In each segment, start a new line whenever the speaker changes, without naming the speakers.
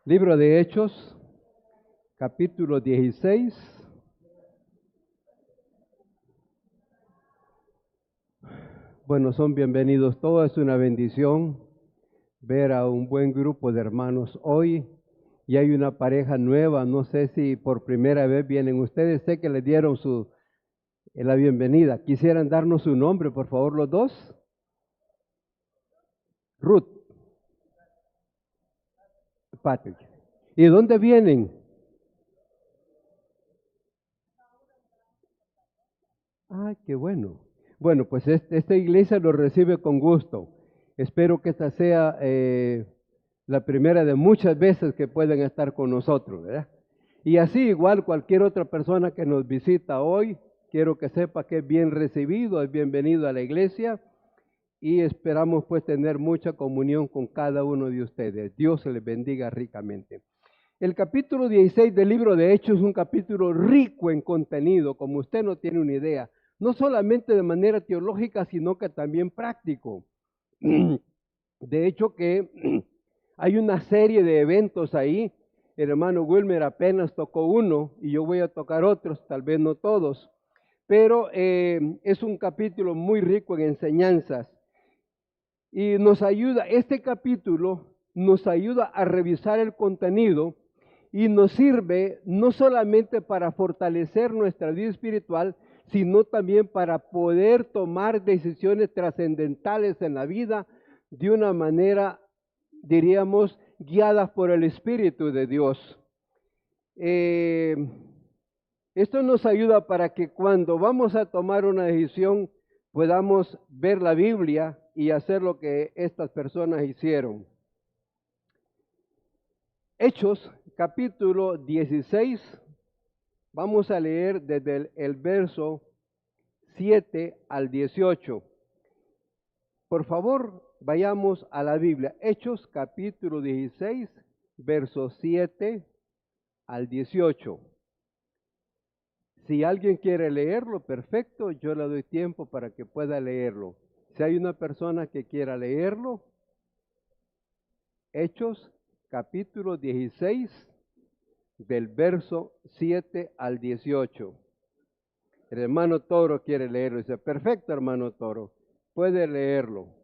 Libro de Hechos, capítulo 16. Bueno, son bienvenidos todos, es una bendición ver a un buen grupo de hermanos hoy. Y hay una pareja nueva, no sé si por primera vez vienen ustedes, sé que les dieron la bienvenida. ¿Quisieran darnos su nombre, por favor, los dos? Ruth, Patrick. ¿Y de dónde vienen? Ah, qué bueno. Bueno, pues esta iglesia lo recibe con gusto. Espero que esta sea la primera de muchas veces que pueden estar con nosotros, ¿verdad? Y así igual cualquier otra persona que nos visita hoy, quiero que sepa que es bien recibido, es bienvenido a la iglesia y esperamos pues tener mucha comunión con cada uno de ustedes. Dios se les bendiga ricamente. El capítulo 16 del libro de Hechos es un capítulo rico en contenido, como usted no tiene una idea, no solamente de manera teológica, sino que también práctico. De hecho que hay una serie de eventos ahí. El hermano Wilmer apenas tocó uno y yo voy a tocar otros, tal vez no todos, pero es un capítulo muy rico en enseñanzas y nos ayuda, este capítulo nos ayuda a revisar el contenido y nos sirve no solamente para fortalecer nuestra vida espiritual, sino también para poder tomar decisiones trascendentales en la vida de una manera, diríamos, guiadas por el Espíritu de Dios. Esto nos ayuda para que cuando vamos a tomar una decisión podamos ver la Biblia y hacer lo que estas personas hicieron. Hechos, capítulo 16, vamos a leer desde el verso 7 al 18. Por favor, vayamos a la Biblia. Hechos, capítulo 16, versos 7 al 18. Si alguien quiere leerlo, perfecto, yo le doy tiempo para que pueda leerlo. Si hay una persona que quiera leerlo, Hechos, capítulo 16, del verso 7 al 18. El hermano Toro quiere leerlo. Dice, perfecto, hermano Toro, puede leerlo.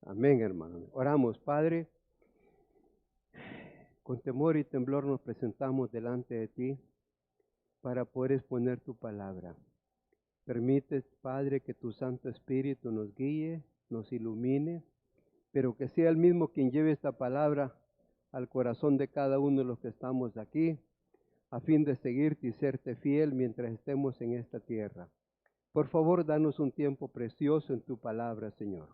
Amén, hermano. Oramos, Padre. Con temor y temblor nos presentamos delante de ti para poder exponer tu palabra. Permite, Padre, que tu Santo Espíritu nos guíe, nos ilumine, pero que sea el mismo quien lleve esta palabra al corazón de cada uno de los que estamos aquí, a fin de seguirte y serte fiel mientras estemos en esta tierra. Por favor, danos un tiempo precioso en tu palabra, Señor.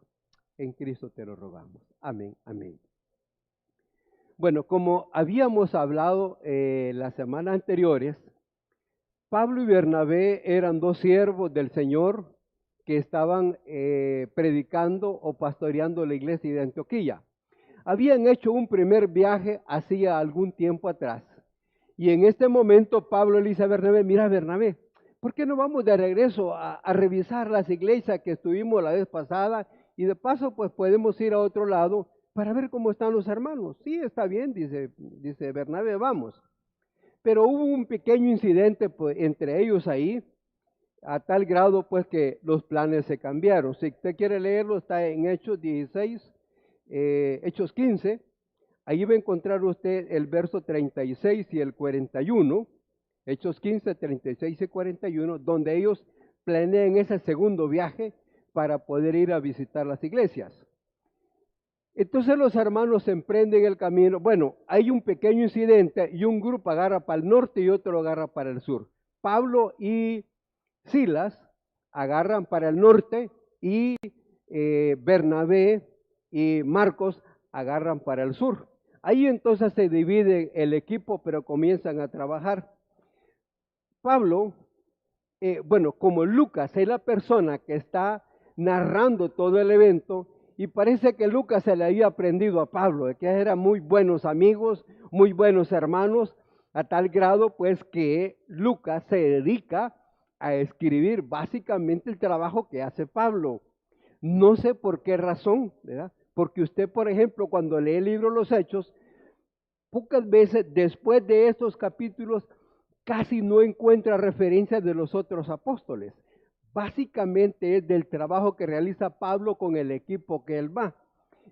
En Cristo te lo rogamos. Amén, amén. Bueno, como habíamos hablado las semanas anteriores, Pablo y Bernabé eran dos siervos del Señor que estaban predicando o pastoreando la iglesia de Antioquía. Habían hecho un primer viaje hacía algún tiempo atrás. Y en este momento Pablo le dice a Bernabé, mira Bernabé, ¿por qué no vamos de regreso a revisar las iglesias que estuvimos la vez pasada? Y de paso pues podemos ir a otro lado para ver cómo están los hermanos. Sí, está bien, dice Bernabé, vamos. Pero hubo un pequeño incidente pues, entre ellos ahí, a tal grado pues que los planes se cambiaron. Si usted quiere leerlo, está en Hechos 16, Hechos 15, ahí va a encontrar usted el verso 36 y el 41, Hechos 15, 36 y 41, donde ellos planean ese segundo viaje para poder ir a visitar las iglesias. Entonces los hermanos emprenden el camino. Bueno, hay un pequeño incidente y un grupo agarra para el norte y otro agarra para el sur. Pablo y Silas agarran para el norte y Bernabé y Marcos agarran para el sur. Ahí entonces se divide el equipo, pero comienzan a trabajar. Pablo, como Lucas es la persona que está narrando todo el evento, y parece que Lucas se le había aprendido a Pablo, de que eran muy buenos amigos, muy buenos hermanos, a tal grado pues que Lucas se dedica a escribir básicamente el trabajo que hace Pablo. No sé por qué razón, ¿verdad? Porque usted, por ejemplo, cuando lee el libro Los Hechos, pocas veces después de estos capítulos casi no encuentra referencias de los otros apóstoles. Básicamente es del trabajo que realiza Pablo con el equipo que él va.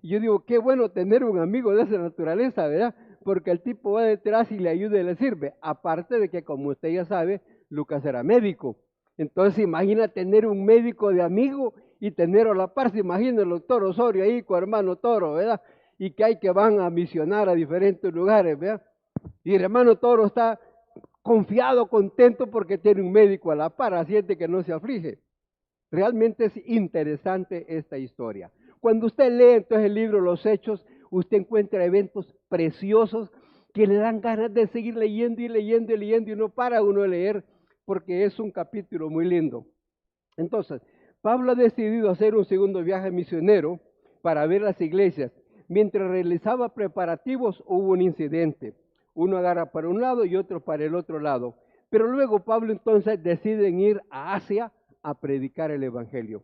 Y yo digo, qué bueno tener un amigo de esa naturaleza, ¿verdad? Porque el tipo va detrás y le ayuda y le sirve. Aparte de que, como usted ya sabe, Lucas era médico. Entonces imagina tener un médico de amigo y tenerlo a la par. Se imagina el doctor Osorio ahí con hermano Toro, ¿verdad? Y que hay que van a misionar a diferentes lugares, ¿verdad? Y el hermano Toro está confiado, contento porque tiene un médico a la par, siente que no se aflige. Realmente es interesante esta historia. Cuando usted lee entonces el libro Los Hechos, usted encuentra eventos preciosos que le dan ganas de seguir leyendo y leyendo y leyendo y no para uno de leer porque es un capítulo muy lindo. Entonces, Pablo ha decidido hacer un segundo viaje misionero para ver las iglesias. Mientras realizaba preparativos hubo un incidente. Uno agarra para un lado y otro para el otro lado. Pero luego Pablo entonces decide ir a Asia a predicar el evangelio.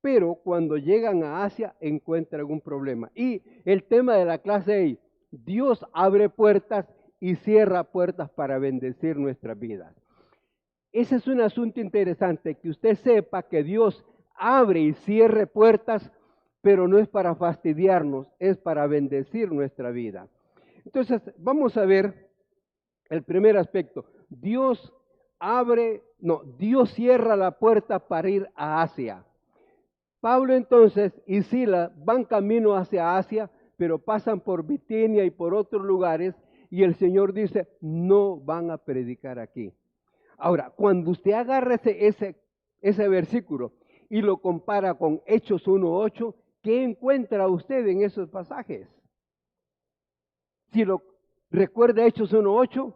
Pero cuando llegan a Asia encuentran un problema. Y el tema de la clase es, Dios abre puertas y cierra puertas para bendecir nuestras vidas. Ese es un asunto interesante, que usted sepa que Dios abre y cierre puertas, pero no es para fastidiarnos, es para bendecir nuestra vida. Entonces, vamos a ver el primer aspecto. Dios cierra la puerta para ir a Asia. Pablo entonces y Silas van camino hacia Asia, pero pasan por Bitinia y por otros lugares, y el Señor dice, no van a predicar aquí. Ahora, cuando usted agarra ese versículo y lo compara con Hechos 1:8, ¿qué encuentra usted en esos pasajes? Si lo recuerda Hechos 1:8,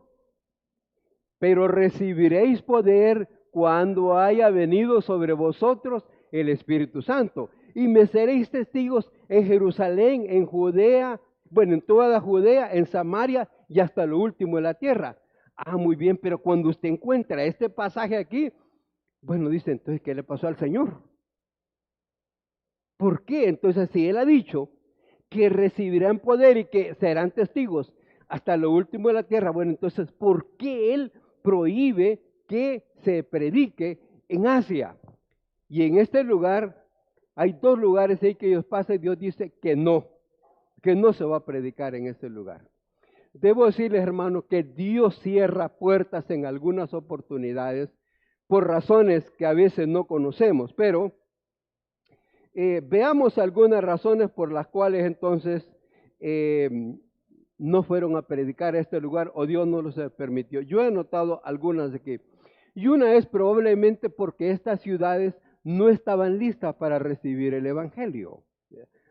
pero recibiréis poder cuando haya venido sobre vosotros el Espíritu Santo, y me seréis testigos en Jerusalén, en Judea, en toda Judea, en Samaria y hasta lo último de la tierra. Ah, muy bien, pero cuando usted encuentra este pasaje aquí, dice, entonces, ¿qué le pasó al Señor? ¿Por qué? Entonces, si Él ha dicho que recibirán poder y que serán testigos hasta lo último de la tierra, entonces, ¿por qué Él prohíbe que se predique en Asia. Y en este lugar, hay 2 lugares ahí que ellos pasan y Dios dice que no se va a predicar en ese lugar. Debo decirles, hermanos, que Dios cierra puertas en algunas oportunidades por razones que a veces no conocemos, pero veamos algunas razones por las cuales entonces no fueron a predicar a este lugar o Dios no los permitió. Yo he notado algunas de aquí. Y una es probablemente porque estas ciudades no estaban listas para recibir el Evangelio.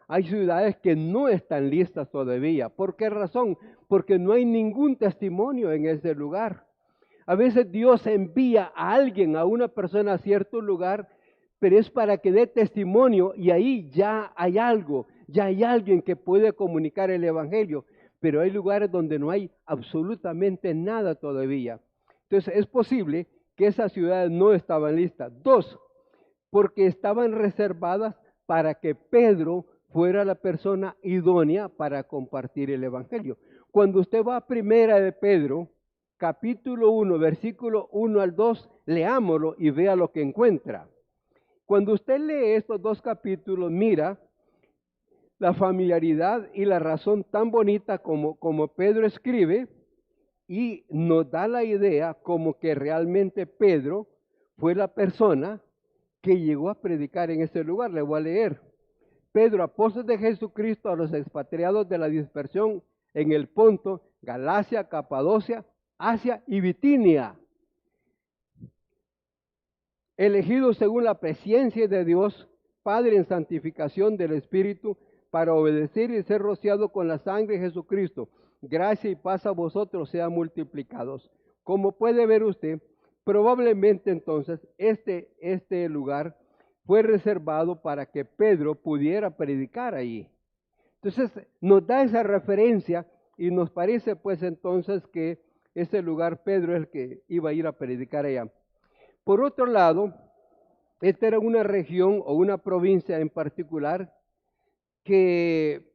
Hay ciudades que no están listas todavía. ¿Por qué razón? Porque no hay ningún testimonio en ese lugar. A veces Dios envía a alguien, a una persona a cierto lugar, pero es para que dé testimonio y ahí ya hay algo, ya hay alguien que puede comunicar el Evangelio. Pero hay lugares donde no hay absolutamente nada todavía. Entonces es posible que esas ciudades no estaban listas. 2, porque estaban reservadas para que Pedro fuera la persona idónea para compartir el Evangelio. Cuando usted va a Primera de Pedro, capítulo 1, versículo 1 al 2, leámoslo y vea lo que encuentra. Cuando usted lee estos 2 capítulos, mira la familiaridad y la razón tan bonita como Pedro escribe, y nos da la idea como que realmente Pedro fue la persona que llegó a predicar en ese lugar. Le voy a leer. Pedro, apóstol de Jesucristo, a los expatriados de la dispersión en el Ponto, Galacia, Capadocia, Asia y Bitinia, elegidos según la presencia de Dios, Padre en santificación del Espíritu, para obedecer y ser rociado con la sangre de Jesucristo. Gracia y paz a vosotros sean multiplicados. Como puede ver usted, probablemente entonces este lugar fue reservado para que Pedro pudiera predicar allí. Entonces nos da esa referencia y nos parece pues entonces que ese lugar Pedro es el que iba a ir a predicar allá. Por otro lado, esta era una región o una provincia en particular que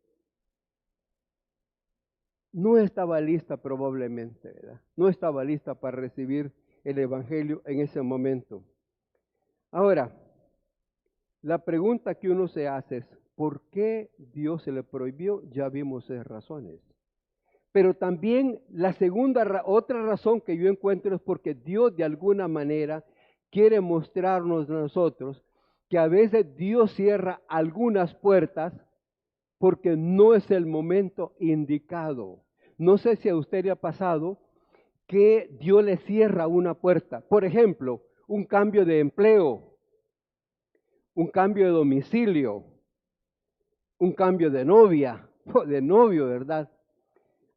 no estaba lista probablemente, ¿verdad? No estaba lista para recibir el Evangelio en ese momento. Ahora, la pregunta que uno se hace es, ¿por qué Dios se le prohibió? Ya vimos esas razones. Pero también la otra razón que yo encuentro es porque Dios de alguna manera quiere mostrarnos a nosotros que a veces Dios cierra algunas puertas porque no es el momento indicado. No sé si a usted le ha pasado que Dios le cierra una puerta. Por ejemplo, un cambio de empleo, un cambio de domicilio, un cambio de novia o de novio, ¿verdad?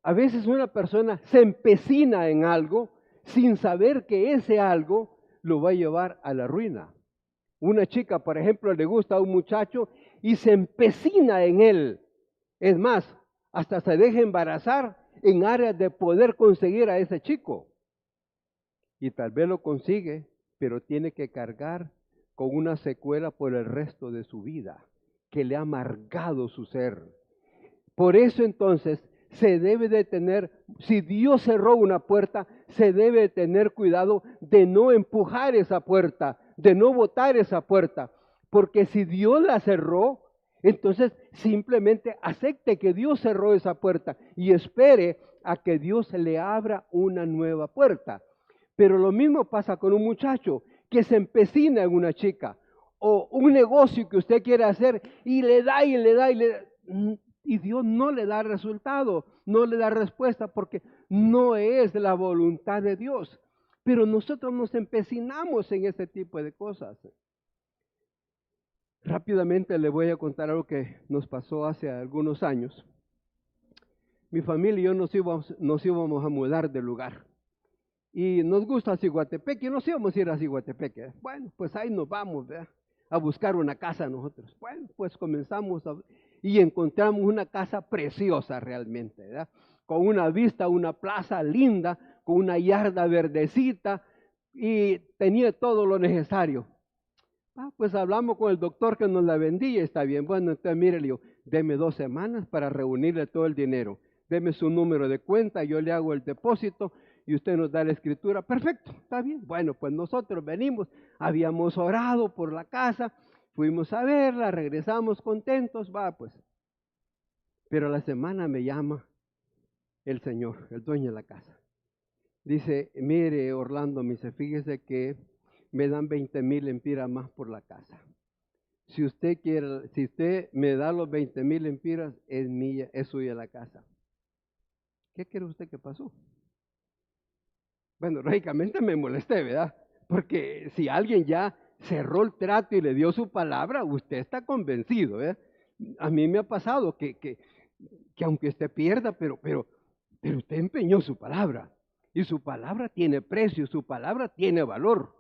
A veces una persona se empecina en algo sin saber que ese algo lo va a llevar a la ruina. Una chica, por ejemplo, le gusta a un muchacho y se empecina en él. Es más, hasta se deja embarazar en áreas de poder conseguir a ese chico. Y tal vez lo consigue, pero tiene que cargar con una secuela por el resto de su vida, que le ha amargado su ser. Por eso entonces se debe de tener, si Dios cerró una puerta, se debe de tener cuidado de no empujar esa puerta, de no botar esa puerta, porque si Dios la cerró, entonces simplemente acepte que Dios cerró esa puerta y espere a que Dios le abra una nueva puerta. Pero lo mismo pasa con un muchacho que se empecina en una chica, o un negocio que usted quiere hacer y le da y le da y le da, y Dios no le da resultado, no le da respuesta porque no es la voluntad de Dios. Pero nosotros nos empecinamos en ese tipo de cosas. Rápidamente le voy a contar algo que nos pasó hace algunos años. Mi familia y yo nos íbamos a mudar de lugar. Y nos gusta Ciguatepeque, y nos íbamos a ir a Ciguatepeque. Bueno, pues ahí nos vamos, ¿verdad?, a buscar una casa nosotros. Bueno, pues comenzamos y encontramos una casa preciosa realmente, ¿verdad?, con una vista, una plaza linda, con una yarda verdecita y tenía todo lo necesario. Pues hablamos con el doctor que nos la vendía, está bien. Bueno, entonces mire, le digo, deme 2 semanas para reunirle todo el dinero. Deme su número de cuenta, yo le hago el depósito y usted nos da la escritura, perfecto, está bien. Bueno, pues nosotros venimos, habíamos orado por la casa, fuimos a verla, regresamos contentos, va pues. Pero a la semana me llama el señor, el dueño de la casa. Dice, mire Orlando, me dice, fíjese que me dan 20,000 lempiras más por la casa. Si usted quiere, si usted me da los 20,000 lempiras, es mía, es suya la casa. ¿Qué cree usted que pasó? Bueno, lógicamente me molesté, ¿verdad? Porque si alguien ya cerró el trato y le dio su palabra, usted está convencido, ¿verdad? A mí me ha pasado que aunque usted pierda, pero usted empeñó su palabra. Y su palabra tiene precio, su palabra tiene valor.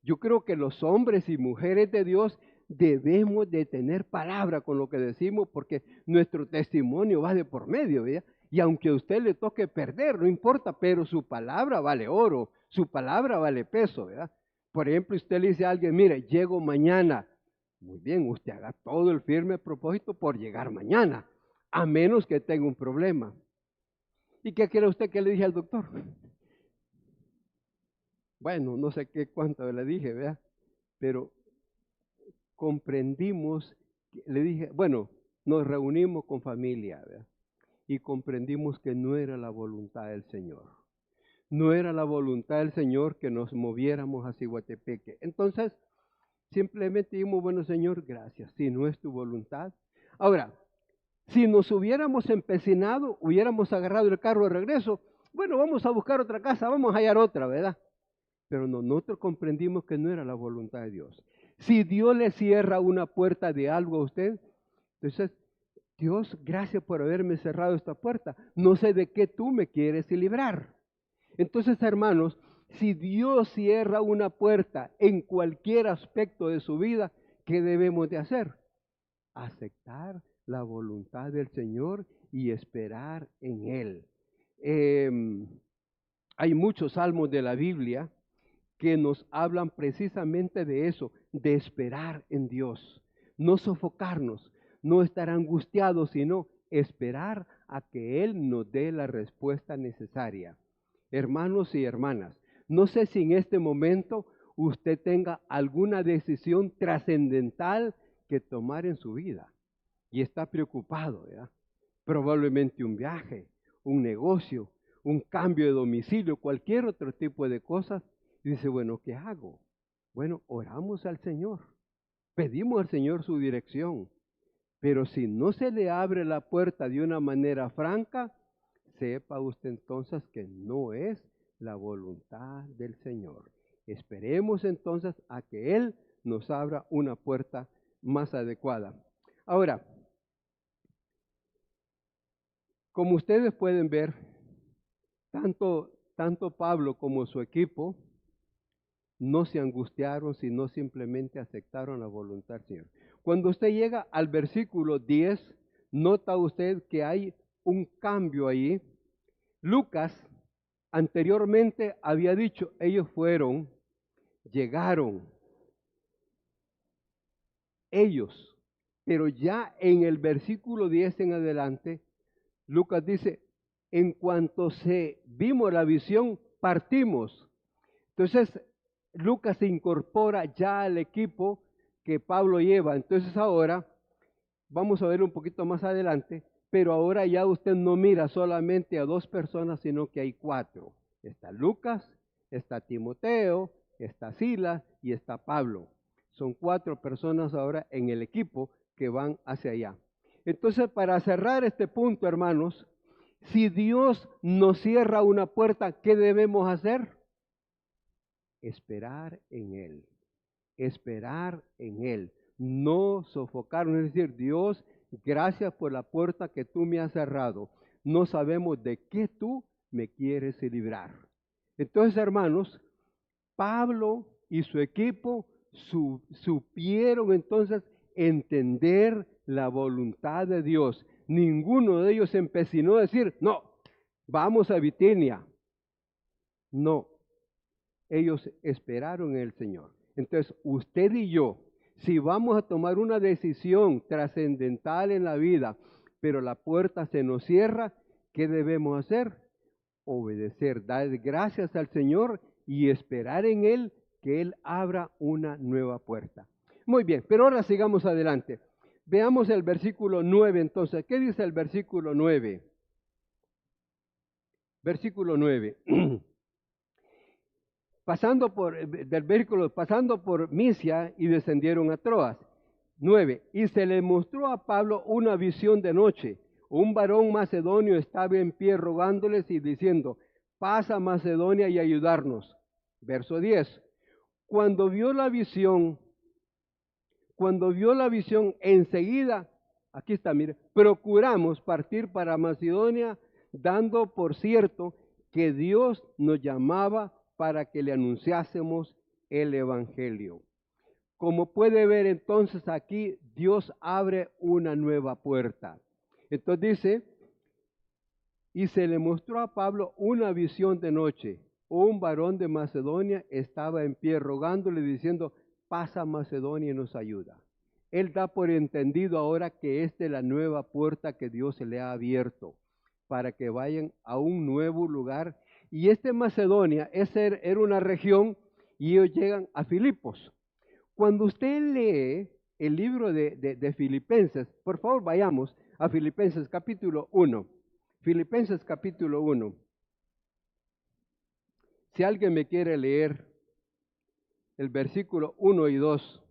Yo creo que los hombres y mujeres de Dios debemos de tener palabra con lo que decimos porque nuestro testimonio va de por medio, ¿verdad? Y aunque a usted le toque perder, no importa, pero su palabra vale oro, su palabra vale peso, ¿verdad? Por ejemplo, usted le dice a alguien, mire, llego mañana. Muy bien, usted haga todo el firme propósito por llegar mañana, a menos que tenga un problema. ¿Y qué quiere usted que le dije al doctor? Bueno, no sé qué cuánto le dije, ¿verdad? Pero comprendimos, le dije, bueno, nos reunimos con familia, ¿verdad? Y comprendimos que no era la voluntad del Señor. No era la voluntad del Señor que nos moviéramos hacia Guatepeque. Entonces, simplemente dijimos, bueno, Señor, gracias, si no es tu voluntad. Ahora, si nos hubiéramos empecinado, hubiéramos agarrado el carro de regreso, bueno, vamos a buscar otra casa, vamos a hallar otra, ¿verdad? Pero nosotros comprendimos que no era la voluntad de Dios. Si Dios le cierra una puerta de algo a usted, entonces, Dios, gracias por haberme cerrado esta puerta. No sé de qué tú me quieres librar. Entonces, hermanos, si Dios cierra una puerta en cualquier aspecto de su vida, ¿qué debemos de hacer? Aceptar la voluntad del Señor y esperar en Él. Hay muchos salmos de la Biblia que nos hablan precisamente de eso, de esperar en Dios, no sofocarnos, no estar angustiados, sino esperar a que Él nos dé la respuesta necesaria. Hermanos y hermanas, no sé si en este momento usted tenga alguna decisión trascendental que tomar en su vida y está preocupado, ¿verdad? Probablemente un viaje, un negocio, un cambio de domicilio, cualquier otro tipo de cosas. Y dice, bueno, ¿qué hago? Bueno, oramos al Señor, pedimos al Señor su dirección, pero si no se le abre la puerta de una manera franca, sepa usted entonces que no es la voluntad del Señor. Esperemos entonces a que Él nos abra una puerta más adecuada. Ahora, como ustedes pueden ver, tanto Pablo como su equipo no se angustiaron, sino simplemente aceptaron la voluntad del Señor. Cuando usted llega al versículo 10, nota usted que hay un cambio ahí. Lucas anteriormente había dicho, ellos fueron, llegaron, ellos, pero ya en el versículo 10 en adelante, Lucas dice, en cuanto vimos la visión, partimos. Entonces, Lucas se incorpora ya al equipo que Pablo lleva. Entonces ahora, vamos a ver un poquito más adelante, pero ahora ya usted no mira solamente a 2 personas, sino que hay 4. Está Lucas, está Timoteo, está Silas y está Pablo. Son 4 personas ahora en el equipo que van hacia allá. Entonces, para cerrar este punto, hermanos, si Dios nos cierra una puerta, ¿qué debemos hacer? Esperar en Él, esperar en Él, no sofocarnos, es decir, Dios, gracias por la puerta que tú me has cerrado, no sabemos de qué tú me quieres librar. Entonces, hermanos, Pablo y su equipo supieron entonces entender la voluntad de Dios. Ninguno de ellos se empecinó a decir, no, vamos a Bitinia. No, ellos esperaron en el Señor. Entonces, usted y yo, si vamos a tomar una decisión trascendental en la vida, pero la puerta se nos cierra, ¿qué debemos hacer? obedecer, dar gracias al Señor y esperar en Él que Él abra una nueva puerta. Muy bien, pero ahora sigamos adelante. Veamos el versículo 9 entonces. ¿Qué dice el versículo 9? Versículo 9. Pasando por Misia y descendieron a Troas. 9. Y se le mostró a Pablo una visión de noche. Un varón macedonio estaba en pie rogándoles y diciendo, pasa a Macedonia y ayudarnos. Verso 10. Cuando vio la visión, enseguida, aquí está, mire, procuramos partir para Macedonia, dando por cierto que Dios nos llamaba para que le anunciásemos el Evangelio. Como puede ver entonces aquí, Dios abre una nueva puerta. Entonces dice, y se le mostró a Pablo una visión de noche. Un varón de Macedonia estaba en pie rogándole diciendo, pasa a Macedonia y nos ayuda. Él da por entendido ahora que esta es la nueva puerta que Dios se le ha abierto para que vayan a un nuevo lugar. Y Macedonia, era una región y ellos llegan a Filipos. Cuando usted lee el libro de Filipenses, por favor vayamos a Filipenses capítulo 1. Filipenses capítulo 1. Si alguien me quiere leer el versículo 1 y 2.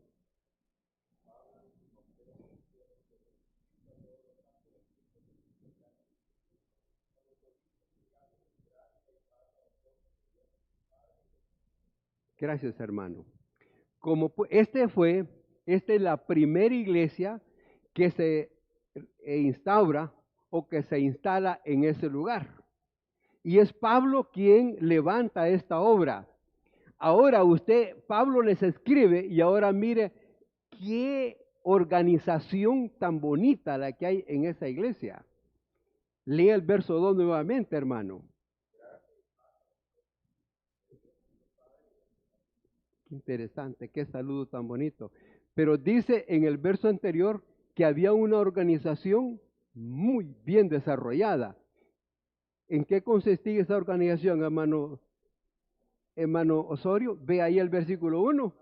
Gracias, hermano. Esta es la primera iglesia que se instaura o que se instala en ese lugar. Y es Pablo quien levanta esta obra. Ahora Pablo les escribe y ahora mire qué organización tan bonita la que hay en esa iglesia. Lea el verso 2 nuevamente, hermano. Qué interesante, qué saludo tan bonito. Pero dice en el verso anterior que había una organización muy bien desarrollada. ¿En qué consistía esa organización, hermano Osorio? Ve ahí el versículo 1.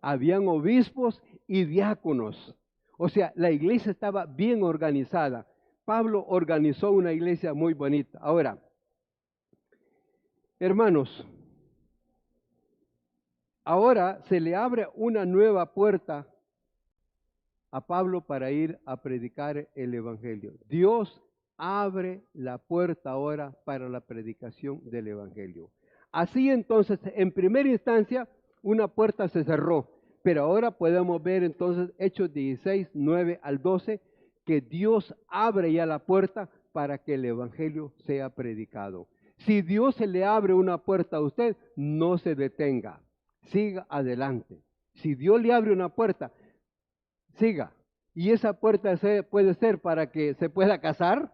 Habían obispos y diáconos. O sea, la iglesia estaba bien organizada. Pablo organizó una iglesia muy bonita. Ahora, hermanos, ahora se le abre una nueva puerta a Pablo para ir a predicar el Evangelio. Dios abre la puerta ahora para la predicación del Evangelio. Así entonces, en primera instancia, una puerta se cerró, pero ahora podemos ver entonces Hechos 16, 9 al 12, que Dios abre ya la puerta para que el Evangelio sea predicado. Si Dios se le abre una puerta a usted, no se detenga, siga adelante. Si Dios le abre una puerta, siga. Y esa puerta puede ser para que se pueda casar,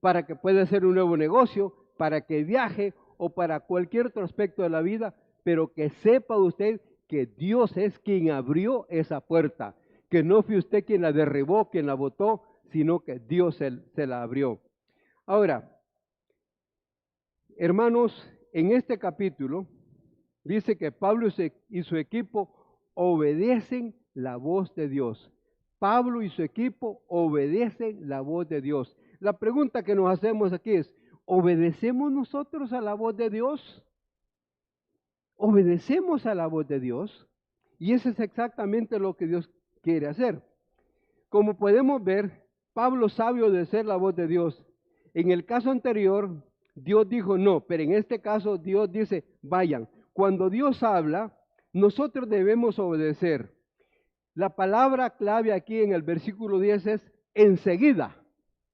para que pueda hacer un nuevo negocio, para que viaje o para cualquier otro aspecto de la vida, pero que sepa usted que Dios es quien abrió esa puerta, que no fue usted quien la derribó, quien la botó, sino que Dios se la abrió. Ahora, hermanos, en este capítulo dice que Pablo y su equipo obedecen la voz de Dios. Pablo y su equipo obedecen la voz de Dios. La pregunta que nos hacemos aquí es, ¿obedecemos nosotros a la voz de Dios? ¿Obedecemos a la voz de Dios? Y eso es exactamente lo que Dios quiere hacer. Como podemos ver, Pablo sabe obedecer la voz de Dios. En el caso anterior, Dios dijo no, pero en este caso Dios dice, vayan. Cuando Dios habla, nosotros debemos obedecer. La palabra clave aquí en el versículo 10 es enseguida.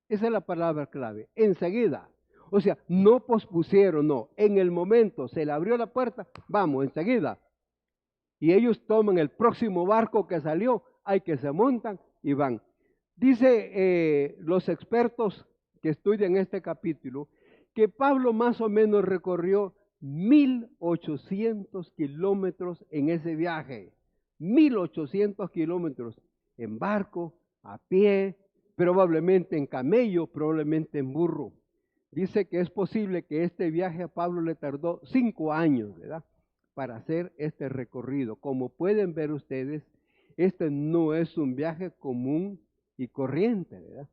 Esa es la palabra clave, enseguida. O sea, no pospusieron, no. En el momento se le abrió la puerta, vamos, enseguida. Y ellos toman el próximo barco que salió, hay que se montan y van. Dice los expertos que estudian este capítulo que Pablo más o menos recorrió 1,800 kilómetros en ese viaje. 1,800 kilómetros en barco, a pie, probablemente en camello, probablemente en burro. Dice que es posible que este viaje a Pablo le tardó 5 años, ¿verdad? Para hacer este recorrido. Como pueden ver ustedes, este no es un viaje común y corriente, ¿verdad?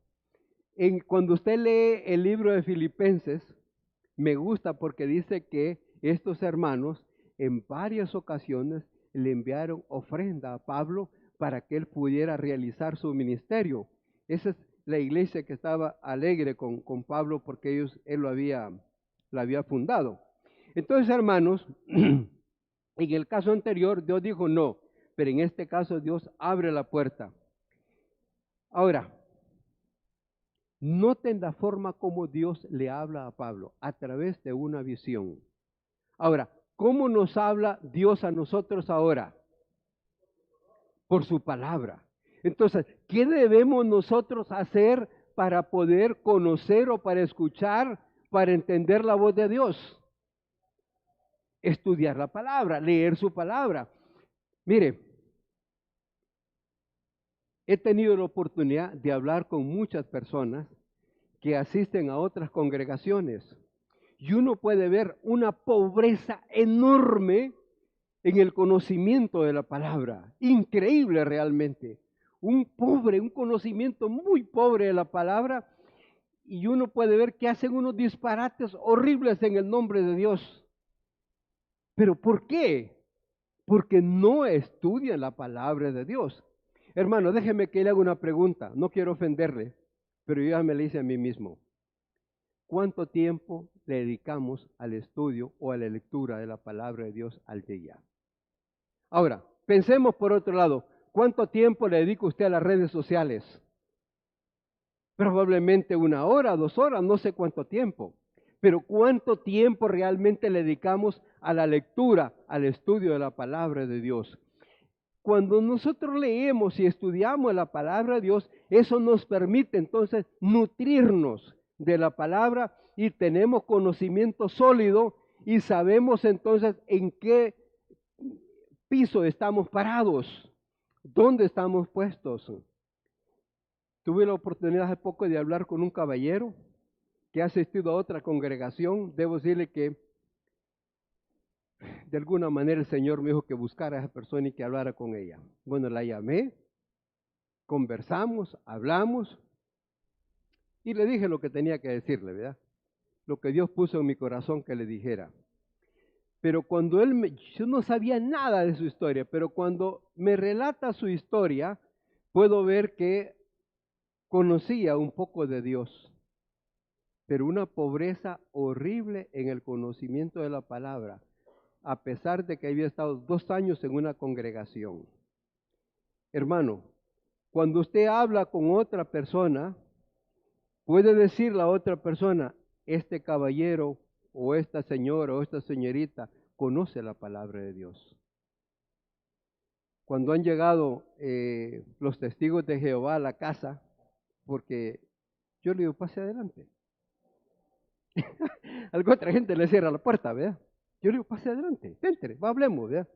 Cuando usted lee el libro de Filipenses, me gusta porque dice que estos hermanos en varias ocasiones le enviaron ofrenda a Pablo para que él pudiera realizar su ministerio. Esa es la iglesia que estaba alegre con Pablo porque él lo había fundado. Entonces, hermanos, en el caso anterior Dios dijo no, pero en este caso Dios abre la puerta. Ahora, noten la forma como Dios le habla a Pablo, a través de una visión. Ahora, ¿cómo nos habla Dios a nosotros ahora? Por su palabra. Entonces, ¿qué debemos nosotros hacer para poder conocer o para escuchar, para entender la voz de Dios? Estudiar la palabra, leer su palabra. Mire, he tenido la oportunidad de hablar con muchas personas que asisten a otras congregaciones y uno puede ver una pobreza enorme en el conocimiento de la palabra, increíble realmente, un conocimiento muy pobre de la palabra, y uno puede ver que hacen unos disparates horribles en el nombre de Dios. ¿Pero por qué? Porque no estudian la palabra de Dios. Hermano, déjeme que le haga una pregunta, no quiero ofenderle, pero yo ya me la hice a mí mismo. ¿Cuánto tiempo le dedicamos al estudio o a la lectura de la palabra de Dios al día? Ahora, pensemos por otro lado, ¿cuánto tiempo le dedica usted a las redes sociales? Probablemente 1 hora, 2 horas, no sé cuánto tiempo. Pero ¿cuánto tiempo realmente le dedicamos a la lectura, al estudio de la palabra de Dios? Cuando nosotros leemos y estudiamos la palabra de Dios, eso nos permite entonces nutrirnos de la palabra y tenemos conocimiento sólido y sabemos entonces en qué piso estamos parados, dónde estamos puestos. Tuve la oportunidad hace poco de hablar con un caballero que ha asistido a otra congregación. Debo decirle que de alguna manera el Señor me dijo que buscara a esa persona y que hablara con ella. Bueno, la llamé, conversamos, hablamos y le dije lo que tenía que decirle, ¿verdad? Lo que Dios puso en mi corazón que le dijera. Pero cuando yo no sabía nada de su historia, pero cuando me relata su historia, puedo ver que conocía un poco de Dios, pero una pobreza horrible en el conocimiento de la palabra, a pesar de que había estado 2 años en una congregación. Hermano, cuando usted habla con otra persona, puede decir la otra persona, este caballero o esta señora o esta señorita conoce la palabra de Dios. Cuando han llegado los testigos de Jehová a la casa, porque yo le digo, pase adelante. Alguna otra gente le cierra la puerta, ¿verdad? Yo le digo, pase adelante, entre, hablemos, ¿verdad?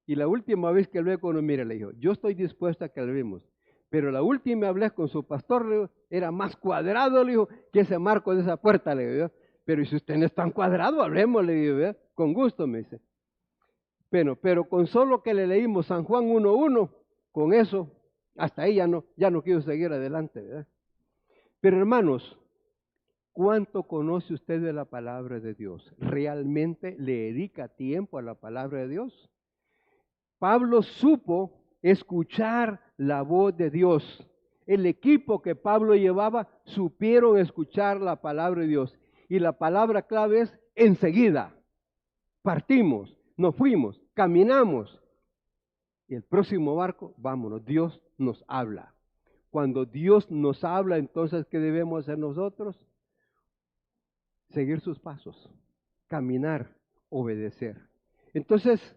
Y la última vez que hablé con él, mire, le dijo, yo estoy dispuesto a que hablemos, pero la última hablé con su pastor, le dijo, era más cuadrado, le dijo, que ese marco de esa puerta, le digo, pero si usted no es tan cuadrado, hablemos, le digo, ¿verdad? Con gusto, me dice. Pero con solo que le leímos San Juan 1:1, con eso, hasta ahí ya no quiero seguir adelante, ¿verdad? Pero hermanos, ¿cuánto conoce usted de la palabra de Dios? ¿Realmente le dedica tiempo a la palabra de Dios? Pablo supo escuchar la voz de Dios. El equipo que Pablo llevaba supieron escuchar la palabra de Dios. Y la palabra clave es enseguida. Partimos, nos fuimos, caminamos. Y el próximo barco, vámonos, Dios nos habla. Cuando Dios nos habla, entonces, ¿qué debemos hacer nosotros? Seguir sus pasos, caminar, obedecer. Entonces,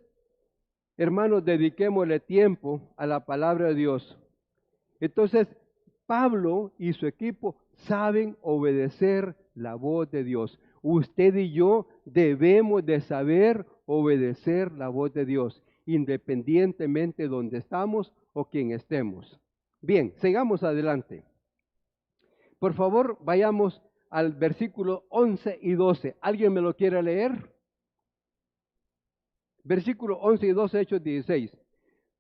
hermanos, dediquémosle tiempo a la palabra de Dios. Entonces, Pablo y su equipo saben obedecer la voz de Dios. Usted y yo debemos de saber obedecer la voz de Dios, independientemente de donde estamos o quién estemos. Bien, sigamos adelante. Por favor, vayamos al versículo 11 y 12. ¿Alguien me lo quiere leer? Versículo 11 y 12, Hechos 16.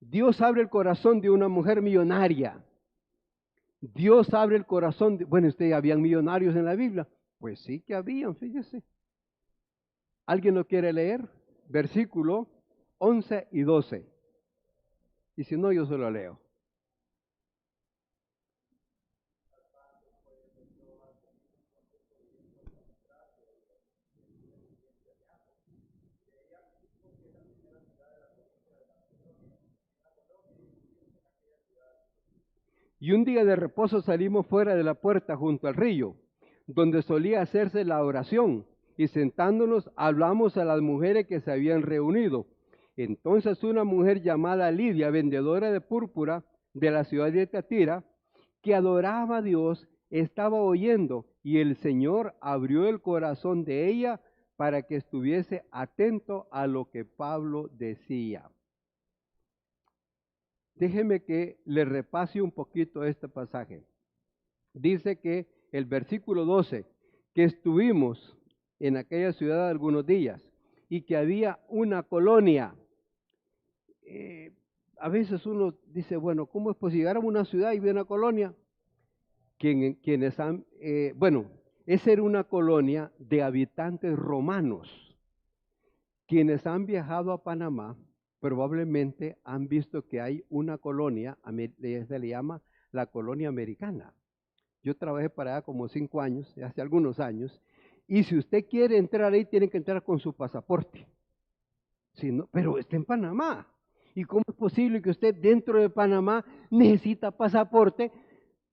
Dios abre el corazón de una mujer millonaria. Dios abre el corazón de... Bueno, ¿ustedes habían millonarios en la Biblia? Pues sí que habían, fíjese. ¿Alguien lo quiere leer? Versículo 11 y 12. Y si no, yo se lo leo. Y un día de reposo salimos fuera de la puerta junto al río, donde solía hacerse la oración, y sentándonos hablamos a las mujeres que se habían reunido. Entonces una mujer llamada Lidia, vendedora de púrpura de la ciudad de Tiatira, que adoraba a Dios, estaba oyendo, y el Señor abrió el corazón de ella para que estuviese atento a lo que Pablo decía. Déjeme que le repase un poquito este pasaje. Dice que el versículo 12, que estuvimos en aquella ciudad algunos días y que había una colonia. A veces uno dice, bueno, ¿cómo es posible? Llegar a una ciudad y ver una colonia. Quienes han, esa era una colonia de habitantes romanos. Quienes han viajado a Panamá probablemente han visto que hay una colonia, se le llama la colonia americana. Yo trabajé para allá como 5 años, hace algunos años, y si usted quiere entrar ahí, tiene que entrar con su pasaporte. Si no, pero está en Panamá. ¿Y cómo es posible que usted dentro de Panamá necesita pasaporte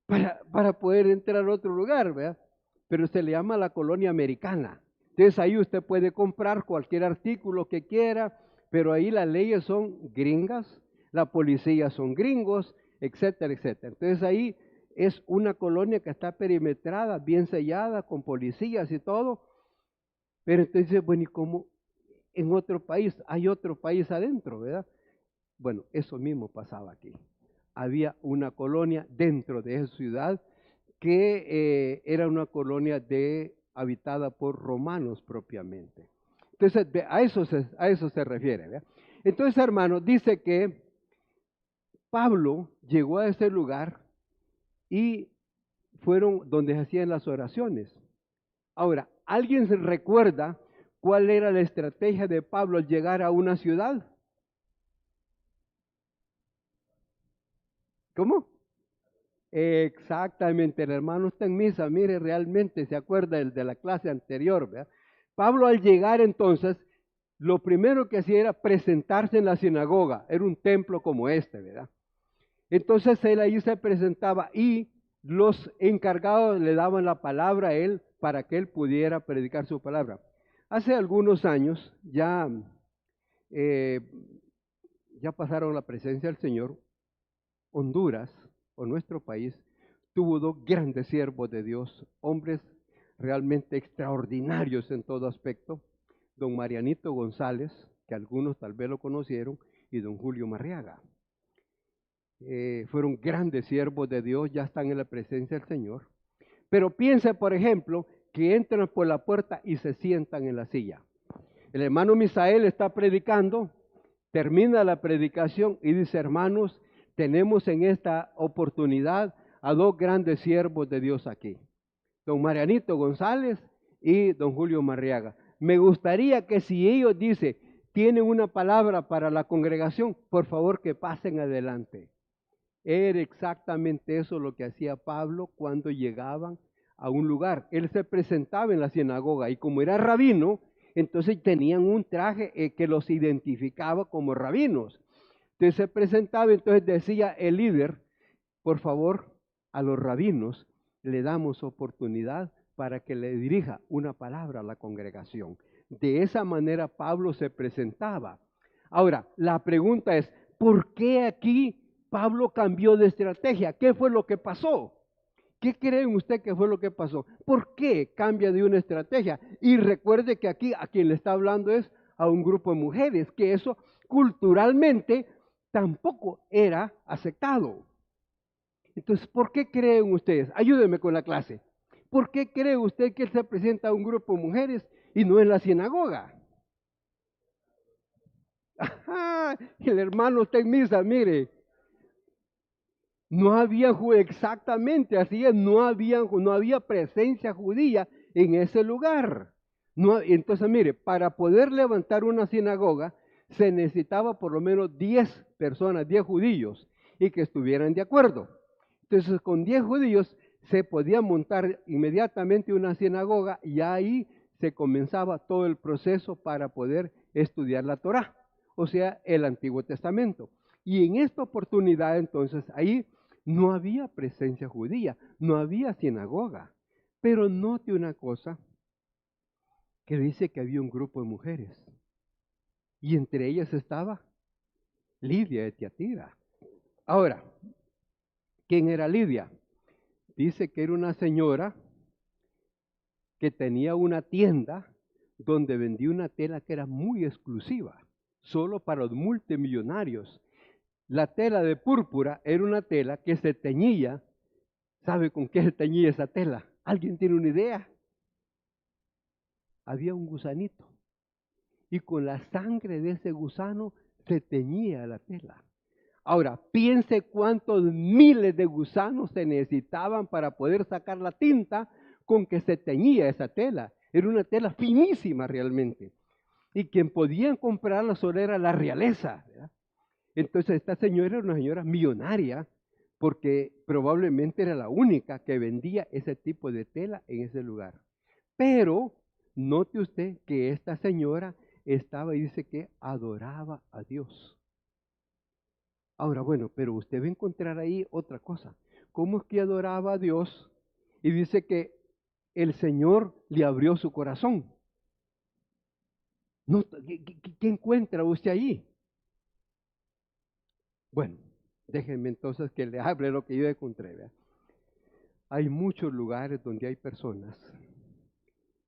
para poder entrar a otro lugar, ¿verdad? Pero se le llama la colonia americana. Entonces ahí usted puede comprar cualquier artículo que quiera, pero ahí las leyes son gringas, la policía son gringos, etcétera, etcétera. Entonces ahí es una colonia que está perimetrada, bien sellada, con policías y todo. Pero entonces, bueno, ¿y cómo en otro país? Hay otro país adentro, ¿verdad? Bueno, eso mismo pasaba aquí. Había una colonia dentro de esa ciudad que era una colonia habitada por romanos propiamente. Entonces, a eso se refiere, ¿verdad? Entonces, hermano, dice que Pablo llegó a ese lugar y fueron donde se hacían las oraciones. Ahora, ¿alguien se recuerda cuál era la estrategia de Pablo al llegar a una ciudad? ¿Cómo? Exactamente, el hermano está en misa, mire, realmente se acuerda de la clase anterior, ¿verdad? Pablo al llegar entonces, lo primero que hacía era presentarse en la sinagoga, era un templo como este, ¿verdad? Entonces él ahí se presentaba y los encargados le daban la palabra a él para que él pudiera predicar su palabra. Hace algunos años eh, ya pasaron la presencia del Señor. Honduras, o nuestro país, tuvo 2 grandes siervos de Dios, hombres realmente extraordinarios en todo aspecto, don Marianito González, que algunos tal vez lo conocieron, y don Julio Marriaga. Fueron grandes siervos de Dios, ya están en la presencia del Señor. Pero piense, por ejemplo, que entran por la puerta y se sientan en la silla. El hermano Misael está predicando, termina la predicación y dice, hermanos, tenemos en esta oportunidad a 2 grandes siervos de Dios aquí, don Marianito González y don Julio Marriaga. Me gustaría que si ellos, dice, tienen una palabra para la congregación, por favor que pasen adelante. Era exactamente eso lo que hacía Pablo cuando llegaban a un lugar. Él se presentaba en la sinagoga y como era rabino, entonces tenían un traje que los identificaba como rabinos. Entonces se presentaba, entonces decía el líder, por favor, a los rabinos le damos oportunidad para que le dirija una palabra a la congregación. De esa manera Pablo se presentaba. Ahora, la pregunta es, ¿por qué aquí Pablo cambió de estrategia? ¿Qué fue lo que pasó? ¿Qué creen usted que fue lo que pasó? ¿Por qué cambia de una estrategia? Y recuerde que aquí a quien le está hablando es a un grupo de mujeres, que eso culturalmente tampoco era aceptado. Entonces, ¿por qué creen ustedes? Ayúdenme con la clase. ¿Por qué cree usted que él se presenta a un grupo de mujeres y no en la sinagoga? Ajá, el hermano está en misa, mire. No había exactamente así es, no había presencia judía en ese lugar. No, entonces, mire, para poder levantar una sinagoga se necesitaba por lo menos 10 personas, 10 judíos, y que estuvieran de acuerdo. Entonces, con 10 judíos se podía montar inmediatamente una sinagoga y ahí se comenzaba todo el proceso para poder estudiar la Torá, o sea, el Antiguo Testamento. Y en esta oportunidad, entonces, ahí no había presencia judía, no había sinagoga. Pero note una cosa, que dice que había un grupo de mujeres. Y entre ellas estaba Lidia de Tiatira. Ahora, ¿quién era Lidia? Dice que era una señora que tenía una tienda donde vendía una tela que era muy exclusiva, solo para los multimillonarios. La tela de púrpura era una tela que se teñía. ¿Sabe con qué se teñía esa tela? ¿Alguien tiene una idea? Había un gusanito y con la sangre de ese gusano se teñía la tela. Ahora, piense cuántos miles de gusanos se necesitaban para poder sacar la tinta con que se teñía esa tela. Era una tela finísima realmente. Y quien podían comprarla solo era la realeza, ¿verdad? Entonces esta señora era una señora millonaria porque probablemente era la única que vendía ese tipo de tela en ese lugar. Pero note usted que esta señora estaba y dice que adoraba a Dios. Ahora, bueno, pero usted va a encontrar ahí otra cosa. ¿Cómo es que adoraba a Dios? Y dice que el Señor le abrió su corazón. No, ¿qué encuentra usted ahí? Bueno, déjenme entonces que le hable lo que yo encontré. ¿Verdad? Hay muchos lugares donde hay personas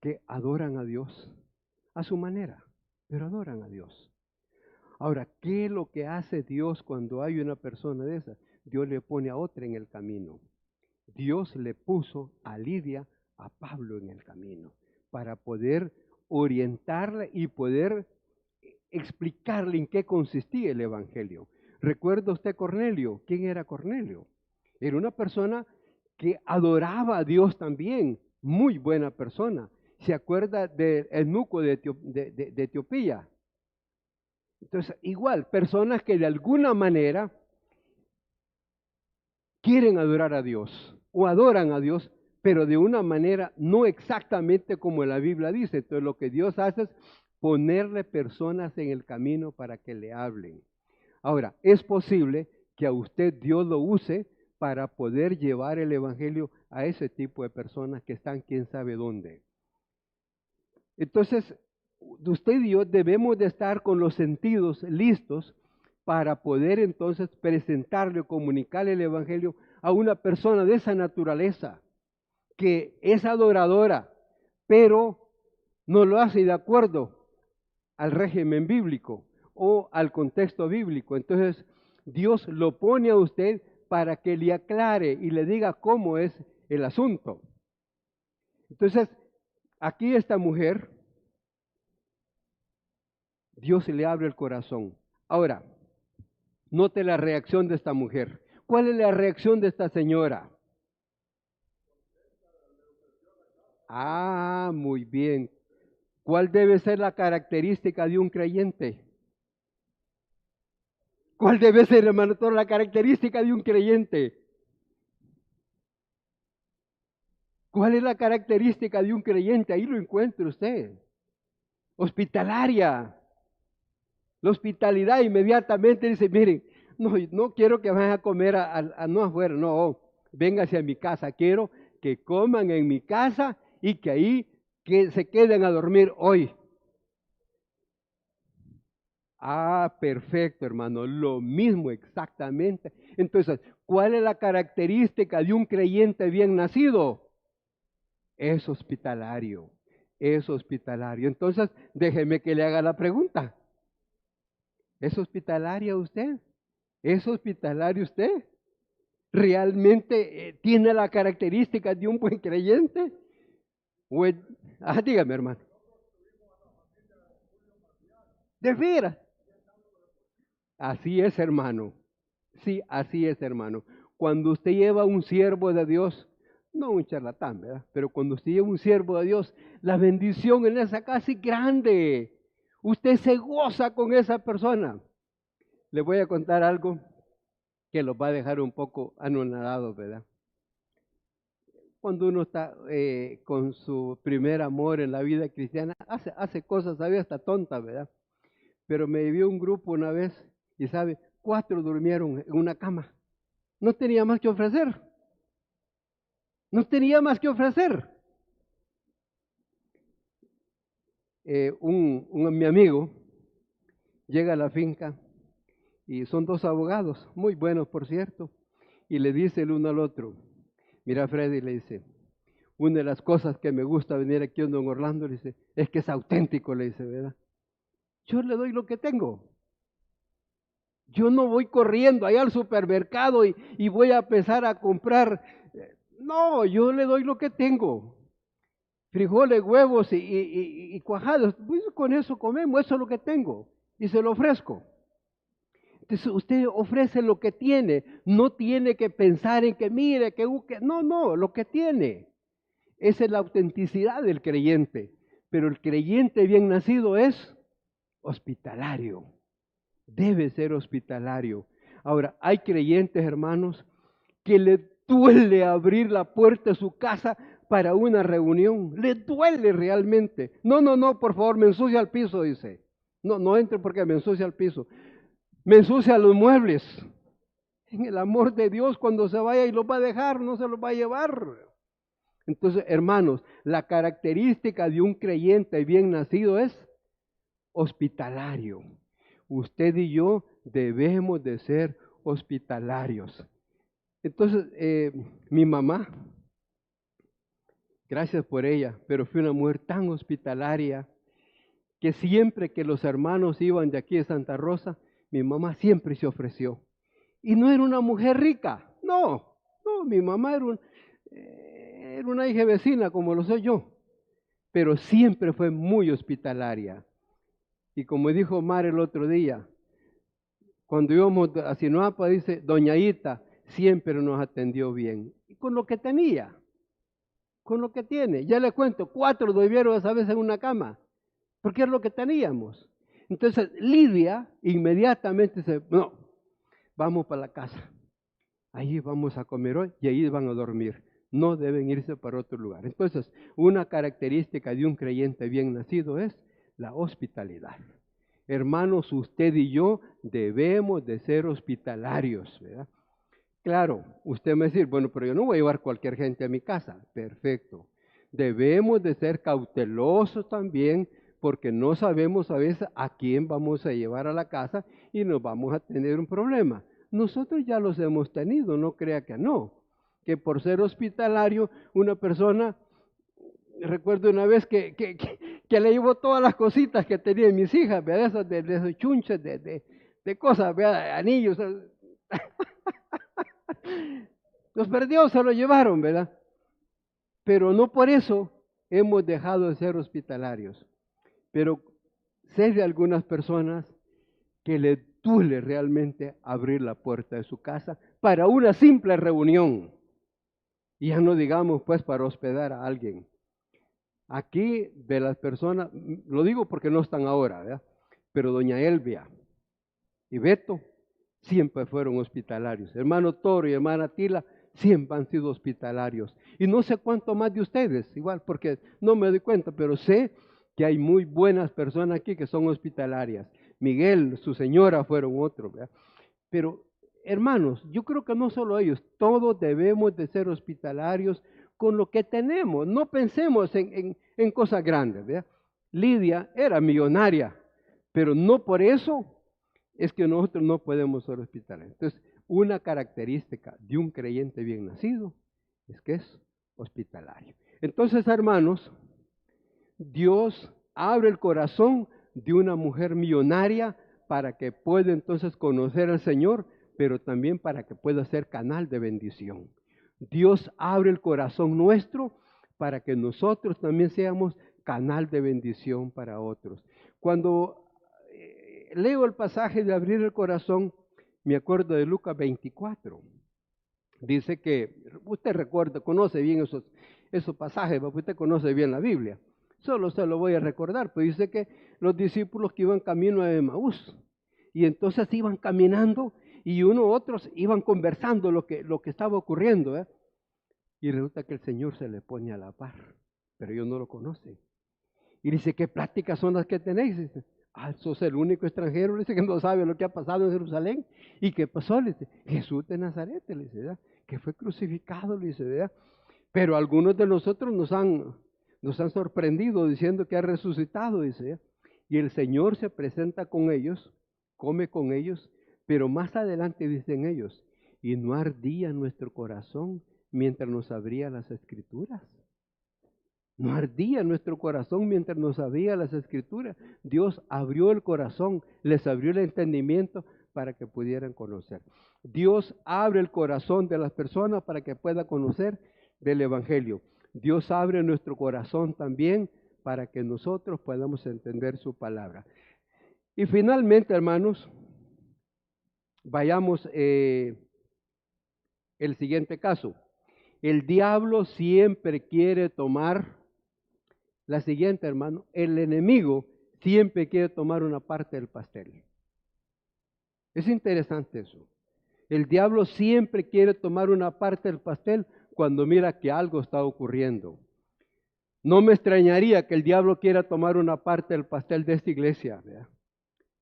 que adoran a Dios a su manera, pero adoran a Dios. Ahora, ¿qué es lo que hace Dios cuando hay una persona de esa? Dios le pone a otra en el camino. Dios le puso a Lidia, a Pablo en el camino, para poder orientarle y poder explicarle en qué consistía el Evangelio. ¿Recuerda usted Cornelio? ¿Quién era Cornelio? Era una persona que adoraba a Dios también, muy buena persona. ¿Se acuerda del eunuco de Etiopía? Entonces, igual, personas que de alguna manera quieren adorar a Dios o adoran a Dios, pero de una manera no exactamente como la Biblia dice. Entonces, lo que Dios hace es ponerle personas en el camino para que le hablen. Ahora, es posible que a usted Dios lo use para poder llevar el Evangelio a ese tipo de personas que están quién sabe dónde. Entonces, usted y yo debemos de estar con los sentidos listos para poder entonces presentarle o comunicarle el Evangelio a una persona de esa naturaleza, que es adoradora, pero no lo hace de acuerdo al régimen bíblico o al contexto bíblico. Entonces, Dios lo pone a usted para que le aclare y le diga cómo es el asunto. Entonces, aquí esta mujer, Dios le abre el corazón. Ahora, note la reacción de esta mujer. ¿Cuál es la reacción de esta señora? Ah, muy bien. ¿Cuál debe ser la característica de un creyente? ¿Cuál debe ser, hermano, toda la característica de un creyente? ¿Cuál es la característica de un creyente? Ahí lo encuentra usted. Hospitalaria. La hospitalidad inmediatamente dice, miren, no quiero que vayan a comer no afuera, no, véngase a mi casa, quiero que coman en mi casa y que ahí que se queden a dormir hoy. Ah, perfecto, hermano, lo mismo exactamente. Entonces, ¿cuál es la característica de un creyente bien nacido? Es hospitalario, es hospitalario. Entonces, déjeme que le haga la pregunta. ¿Es hospitalaria usted? ¿Es hospitalario usted? ¿Realmente tiene las características de un buen creyente? Dígame, hermano. De veras. Así es, hermano. Sí, así es, hermano. Cuando usted lleva un siervo de Dios, no un charlatán, ¿verdad? Pero cuando usted lleva un siervo de Dios, la bendición en esa casa es grande. Usted se goza con esa persona. Le voy a contar algo que los va a dejar un poco anonadados, ¿verdad? Cuando uno está con su primer amor en la vida cristiana, hace cosas, ¿sabe? Hasta tontas, ¿verdad? Pero me vio un grupo una vez y, ¿sabe? 4 durmieron en una cama. No tenía más que ofrecer. No tenía más que ofrecer. Mi amigo llega a la finca y son 2 abogados, muy buenos por cierto, y le dice el uno al otro, mira Freddy, le dice, una de las cosas que me gusta venir aquí a Don Orlando, le dice, es que es auténtico, le dice, ¿verdad? Yo le doy lo que tengo. Yo no voy corriendo allá al supermercado y voy a empezar a comprar. No, yo le doy lo que tengo. Frijoles, huevos y cuajados. Pues con eso comemos, eso es lo que tengo. Y se lo ofrezco. Entonces usted ofrece lo que tiene. No tiene que pensar en que mire, que busque. No, lo que tiene. Esa es la autenticidad del creyente. Pero el creyente bien nacido es hospitalario. Debe ser hospitalario. Ahora, hay creyentes, hermanos, que le duele abrir la puerta de su casa para una reunión. Le duele realmente. No, por favor, me ensucia el piso, dice. No entre porque me ensucia el piso. Me ensucia los muebles. En el amor de Dios, cuando se vaya y los va a dejar, no se los va a llevar. Entonces, hermanos, la característica de un creyente bien nacido es hospitalario. Usted y yo debemos de ser hospitalarios. Entonces, mi mamá, gracias por ella, pero fue una mujer tan hospitalaria que siempre que los hermanos iban de aquí de Santa Rosa, mi mamá siempre se ofreció. Y no era una mujer rica, no, mi mamá era una hija vecina como lo soy yo, pero siempre fue muy hospitalaria. Y como dijo Omar el otro día, cuando íbamos a Sinoapa, dice, doña Ita siempre nos atendió bien. Y con lo que tenía, con lo que tiene. Ya le cuento, 4 durmieron esa vez en una cama, porque es lo que teníamos. Entonces Lidia inmediatamente dice, no, vamos para la casa. Ahí vamos a comer hoy y ahí van a dormir. No deben irse para otro lugar. Entonces, una característica de un creyente bien nacido es la hospitalidad. Hermanos, usted y yo debemos de ser hospitalarios, ¿verdad? Claro, usted me dice, bueno, pero yo no voy a llevar cualquier gente a mi casa. Perfecto. Debemos de ser cautelosos también porque no sabemos a veces a quién vamos a llevar a la casa y nos vamos a tener un problema. Nosotros ya los hemos tenido, no crea que no. Que por ser hospitalario, una persona, recuerdo una vez que le llevó todas las cositas que tenían mis hijas, ¿verdad? De esos chunches, de cosas, ¿verdad? Anillos. Los perdió, se lo llevaron, ¿verdad? Pero no por eso hemos dejado de ser hospitalarios. Pero sé de algunas personas que le duele realmente abrir la puerta de su casa para una simple reunión. Y ya no digamos pues para hospedar a alguien. Aquí de las personas, lo digo porque no están ahora, ¿verdad? Pero doña Elvia y Beto siempre fueron hospitalarios. Hermano Toro y hermana Tila siempre han sido hospitalarios. Y no sé cuánto más de ustedes, igual porque no me doy cuenta, pero sé que hay muy buenas personas aquí que son hospitalarias. Miguel, su señora fueron otros, ¿verdad? Pero hermanos, yo creo que no solo ellos, todos debemos de ser hospitalarios con lo que tenemos. No pensemos en cosas grandes, ¿verdad? Lidia era millonaria, pero no por eso es que nosotros no podemos ser hospitalarios. Entonces, una característica de un creyente bien nacido es que es hospitalario. Entonces, hermanos, Dios abre el corazón de una mujer millonaria para que pueda entonces conocer al Señor, pero también para que pueda ser canal de bendición. Dios abre el corazón nuestro para que nosotros también seamos canal de bendición para otros. Cuando leo el pasaje de abrir el corazón, me acuerdo de Lucas 24. Dice que, usted recuerda, conoce bien esos pasajes, porque usted conoce bien la Biblia. Solo se lo voy a recordar, pues dice que los discípulos que iban camino a Emaús, y entonces iban caminando, y otros iban conversando lo que estaba ocurriendo, ¿eh? Y resulta que el Señor se le pone a la par, pero ellos no lo conocen. Y dice, ¿qué pláticas son las que tenéis? Dice, sos el único extranjero, dice, que no sabe lo que ha pasado en Jerusalén. ¿Y qué pasó? Le dice, Jesús de Nazaret, le dice, ¿verdad? Que fue crucificado, le dice, ¿verdad? Pero algunos de nosotros nos han sorprendido diciendo que ha resucitado, dice, ¿verdad? Y el Señor se presenta con ellos, come con ellos, pero más adelante dicen ellos, y no ardía nuestro corazón mientras nos abría las Escrituras. No ardía nuestro corazón mientras nos abría las Escrituras. Dios abrió el corazón, les abrió el entendimiento para que pudieran conocer. Dios abre el corazón de las personas para que puedan conocer del Evangelio. Dios abre nuestro corazón también para que nosotros podamos entender su palabra. Y finalmente, hermanos, vayamos el siguiente caso. El diablo siempre quiere tomar la siguiente, hermano, el enemigo siempre quiere tomar una parte del pastel. Es interesante eso. El diablo siempre quiere tomar una parte del pastel cuando mira que algo está ocurriendo. No me extrañaría que el diablo quiera tomar una parte del pastel de esta iglesia, ¿verdad?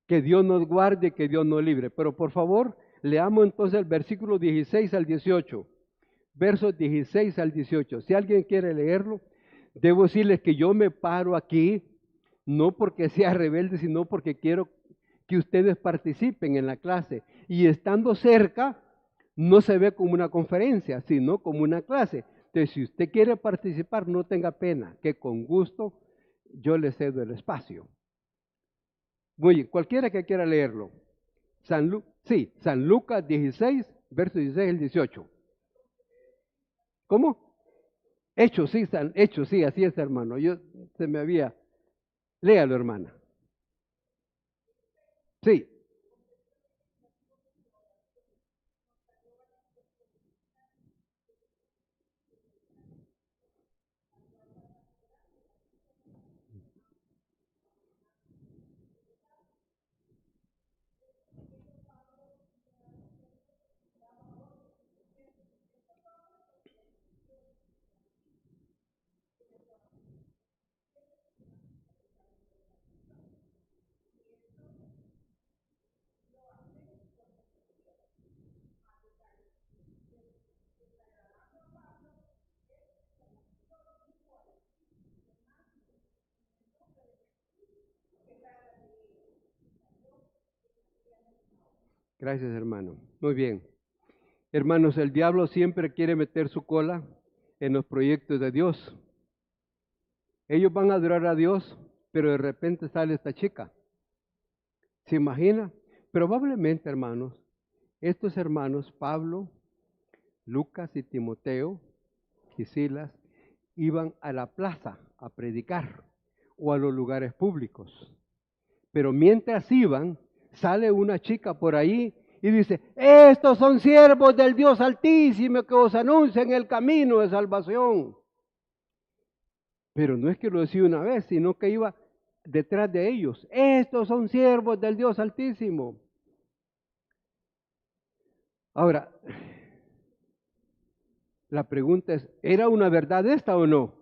Que Dios nos guarde, que Dios nos libre. Pero por favor, leamos entonces el versículo 16 al 18. Versos 16 al 18. Si alguien quiere leerlo, debo decirles que yo me paro aquí, no porque sea rebelde, sino porque quiero que ustedes participen en la clase. Y estando cerca, no se ve como una conferencia, sino como una clase. Entonces, si usted quiere participar, no tenga pena, que con gusto yo le cedo el espacio. Muy bien, cualquiera que quiera leerlo. San Lucas 16, versos 16 al 18. ¿Cómo? Hechos, sí, así es, hermano. Se me había. Léalo, hermana. Sí. Gracias, hermano. Muy bien. Hermanos, el diablo siempre quiere meter su cola en los proyectos de Dios. Ellos van a adorar a Dios, pero de repente sale esta chica. ¿Se imagina? Probablemente, hermanos, estos hermanos, Pablo, Lucas y Timoteo y Silas, iban a la plaza a predicar o a los lugares públicos. Pero mientras iban, sale una chica por ahí y dice, estos son siervos del Dios Altísimo que os anuncian el camino de salvación. Pero no es que lo decía una vez, sino que iba detrás de ellos. Estos son siervos del Dios Altísimo. Ahora, la pregunta es, ¿era una verdad esta o no?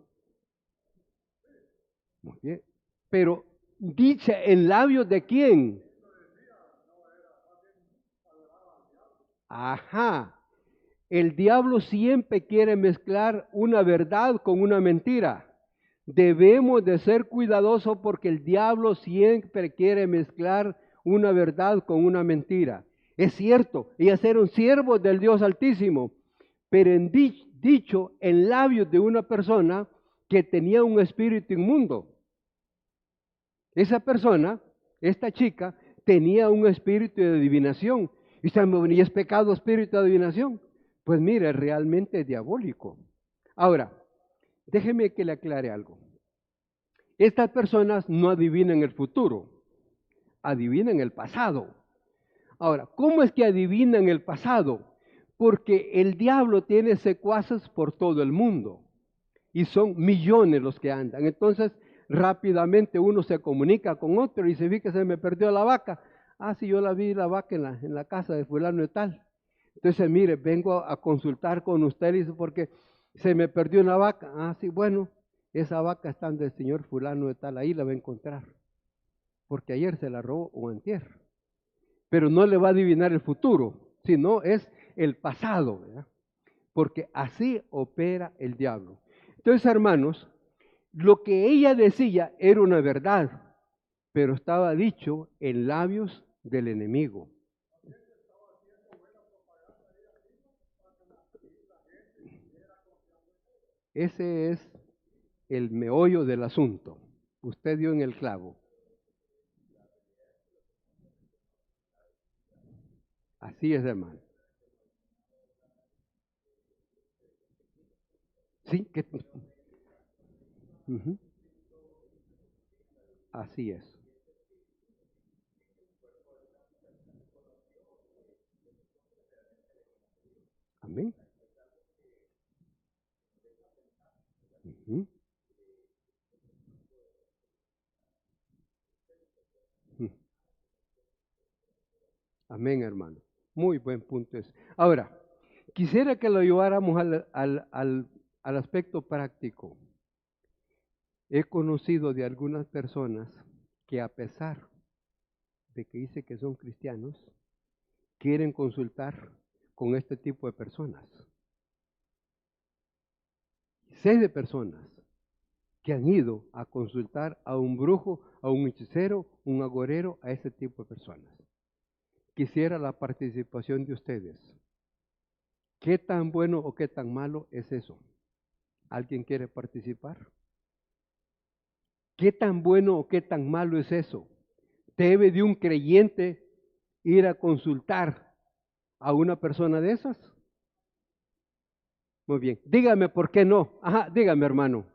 Muy bien. Pero dicha en labios de quién? Ajá. El diablo siempre quiere mezclar una verdad con una mentira. Debemos de ser cuidadosos porque el diablo siempre quiere mezclar una verdad con una mentira. Es cierto, ellas eran siervos del Dios Altísimo, pero dicho en labios de una persona que tenía un espíritu inmundo. Esa persona, esta chica, tenía un espíritu de adivinación. Y usted me dice, ¿y es pecado, espíritu de adivinación? Pues mire, realmente es diabólico. Ahora, déjeme que le aclare algo. Estas personas no adivinan el futuro, adivinan el pasado. Ahora, ¿cómo es que adivinan el pasado? Porque el diablo tiene secuaces por todo el mundo y son millones los que andan. Entonces, rápidamente uno se comunica con otro y dice, vi que se me perdió la vaca. Ah, sí, yo la vi la vaca en la casa de fulano y tal. Entonces, mire, vengo a consultar con usted, dice, porque se me perdió una vaca. Ah, sí, bueno, esa vaca está del señor fulano de tal, ahí la va a encontrar. Porque ayer se la robó o antier. Pero no le va a adivinar el futuro, sino es el pasado, ¿verdad? Porque así opera el diablo. Entonces, hermanos, lo que ella decía era una verdad, pero estaba dicho en labios del enemigo. Ese es el meollo del asunto. Usted dio en el clavo. Así es, hermano. Sí, que ujú, así es. Amén. Ujú, ujú. Amén, hermano. Muy buen punto es. Ahora, quisiera que lo lleváramos al aspecto práctico. He conocido de algunas personas que a pesar de que dice que son cristianos, quieren consultar con este tipo de personas. Sé de personas que han ido a consultar a un brujo, a un hechicero, un agorero, a ese tipo de personas. Quisiera la participación de ustedes. ¿Qué tan bueno o qué tan malo es eso? ¿Alguien quiere participar? ¿Qué tan bueno o qué tan malo es eso? ¿Debe de un creyente ir a consultar a una persona de esas? Muy bien. Dígame por qué no. Ajá, dígame, hermano.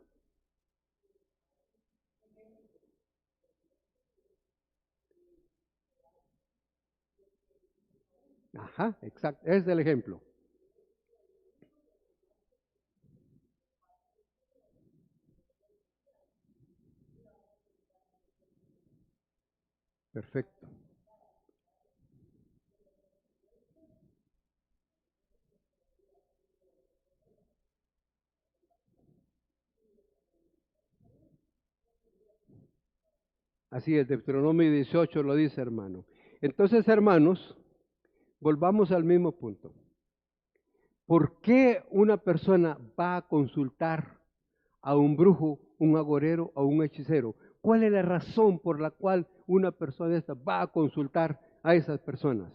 Ajá, exacto. Ese es el ejemplo. Perfecto. Así es, Deuteronomio 18 lo dice, hermano. Entonces, hermanos, volvamos al mismo punto. ¿Por qué una persona va a consultar a un brujo, un agorero o un hechicero? ¿Cuál es la razón por la cual una persona esta va a consultar a esas personas?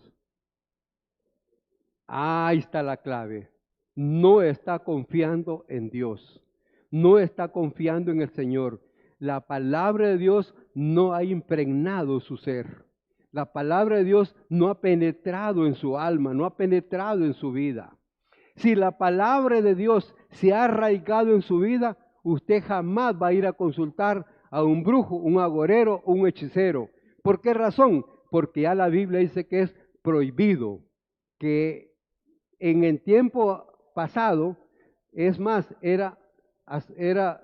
Ahí está la clave. No está confiando en Dios. No está confiando en el Señor. La palabra de Dios no ha impregnado su ser. La palabra de Dios no ha penetrado en su alma, no ha penetrado en su vida. Si la palabra de Dios se ha arraigado en su vida, usted jamás va a ir a consultar a un brujo, un agorero, un hechicero. ¿Por qué razón? Porque ya la Biblia dice que es prohibido, que en el tiempo pasado, es más, era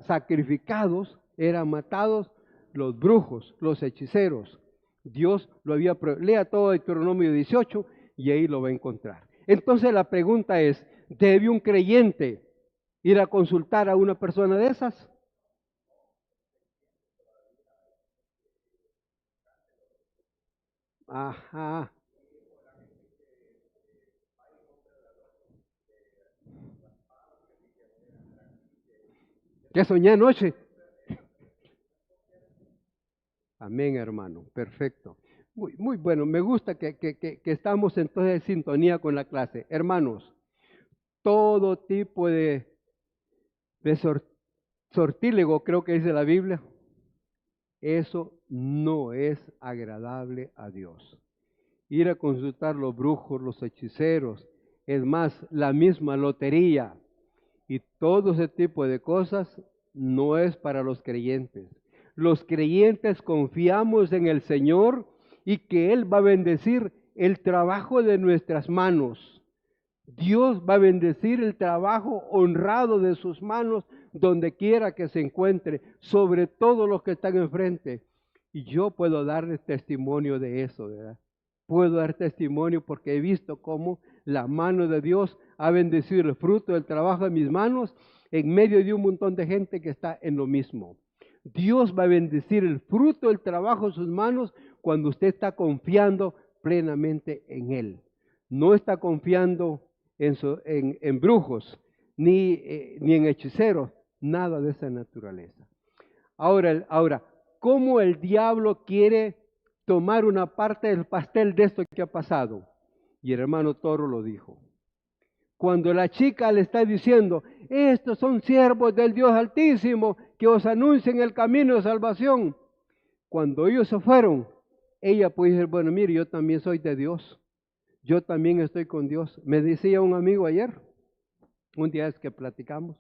sacrificados, eran matados los brujos, los hechiceros. Dios lo había prohibido. Lea todo Deuteronomio 18 y ahí lo va a encontrar. Entonces la pregunta es, ¿debe un creyente ir a consultar a una persona de esas? Ajá. ¿Qué soñé anoche? Amén, hermano. Perfecto. Muy bueno. Me gusta que estamos entonces en sintonía con la clase. Hermanos, todo tipo de sortílego, creo que dice la Biblia, eso no es agradable a Dios. ir a consultar los brujos, los hechiceros, es más, la misma lotería y todo ese tipo de cosas no es para los creyentes. Los creyentes confiamos en el Señor y que Él va a bendecir el trabajo de nuestras manos. Dios va a bendecir el trabajo honrado de sus manos donde quiera que se encuentre, sobre todo los que están enfrente. Y yo puedo darles testimonio de eso, ¿verdad? Puedo dar testimonio porque he visto cómo la mano de Dios ha bendecido el fruto del trabajo de mis manos en medio de un montón de gente que está en lo mismo. Dios va a bendecir el fruto del trabajo de sus manos cuando usted está confiando plenamente en Él. No está confiando en brujos, ni en hechiceros, nada de esa naturaleza. Ahora, ¿cómo el diablo quiere tomar una parte del pastel de esto que ha pasado? Y el hermano Toro lo dijo. Cuando la chica le está diciendo, estos son siervos del Dios Altísimo que os anuncian el camino de salvación. Cuando ellos se fueron, ella puede decir, bueno, mire, yo también soy de Dios. Yo también estoy con Dios. Me decía un amigo ayer, un día es que platicamos,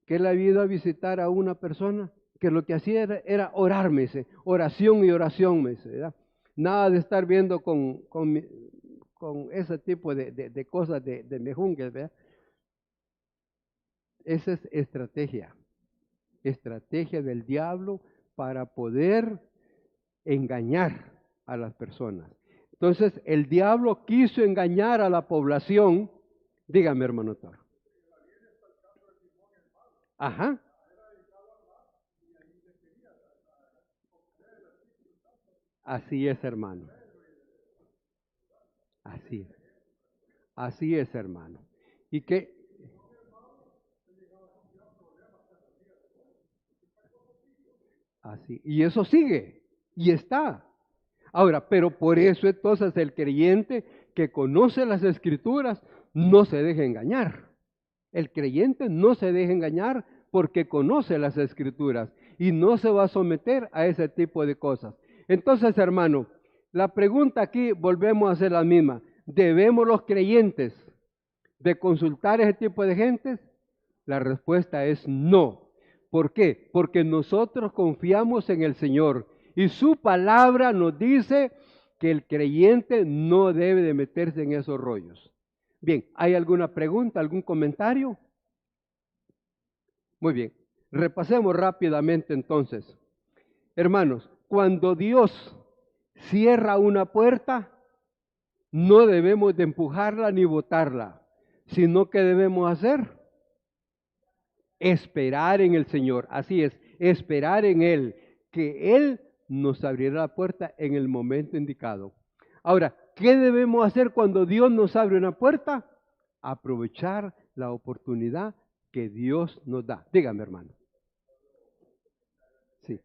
que él había ido a visitar a una persona que lo que hacía era orar, me dice, oración y oración, me dice, ¿verdad? Nada de estar viendo con ese tipo de cosas, de mejunjes, ¿verdad? Esa es estrategia del diablo para poder engañar a las personas. Entonces, el diablo quiso engañar a la población. Dígame, hermano Toro. Ajá. Así es, hermano. Así es. Así es, hermano. Y que, así, y eso sigue, y está. Ahora, pero por eso entonces el creyente que conoce las Escrituras no se deja engañar. El creyente no se deja engañar porque conoce las Escrituras y no se va a someter a ese tipo de cosas. Entonces, hermano, la pregunta aquí volvemos a hacer la misma. ¿Debemos los creyentes de consultar a ese tipo de gentes? La respuesta es no. ¿Por qué? Porque nosotros confiamos en el Señor y su palabra nos dice que el creyente no debe de meterse en esos rollos. Bien, ¿hay alguna pregunta, algún comentario? Muy bien, repasemos rápidamente entonces. Hermanos, cuando Dios cierra una puerta, no debemos de empujarla ni botarla, sino que debemos hacer esperar en el Señor. Así es, esperar en Él, que Él nos abrirá la puerta en el momento indicado. Ahora, ¿qué debemos hacer cuando Dios nos abre una puerta? Aprovechar la oportunidad que Dios nos da. Dígame, hermano. Sí.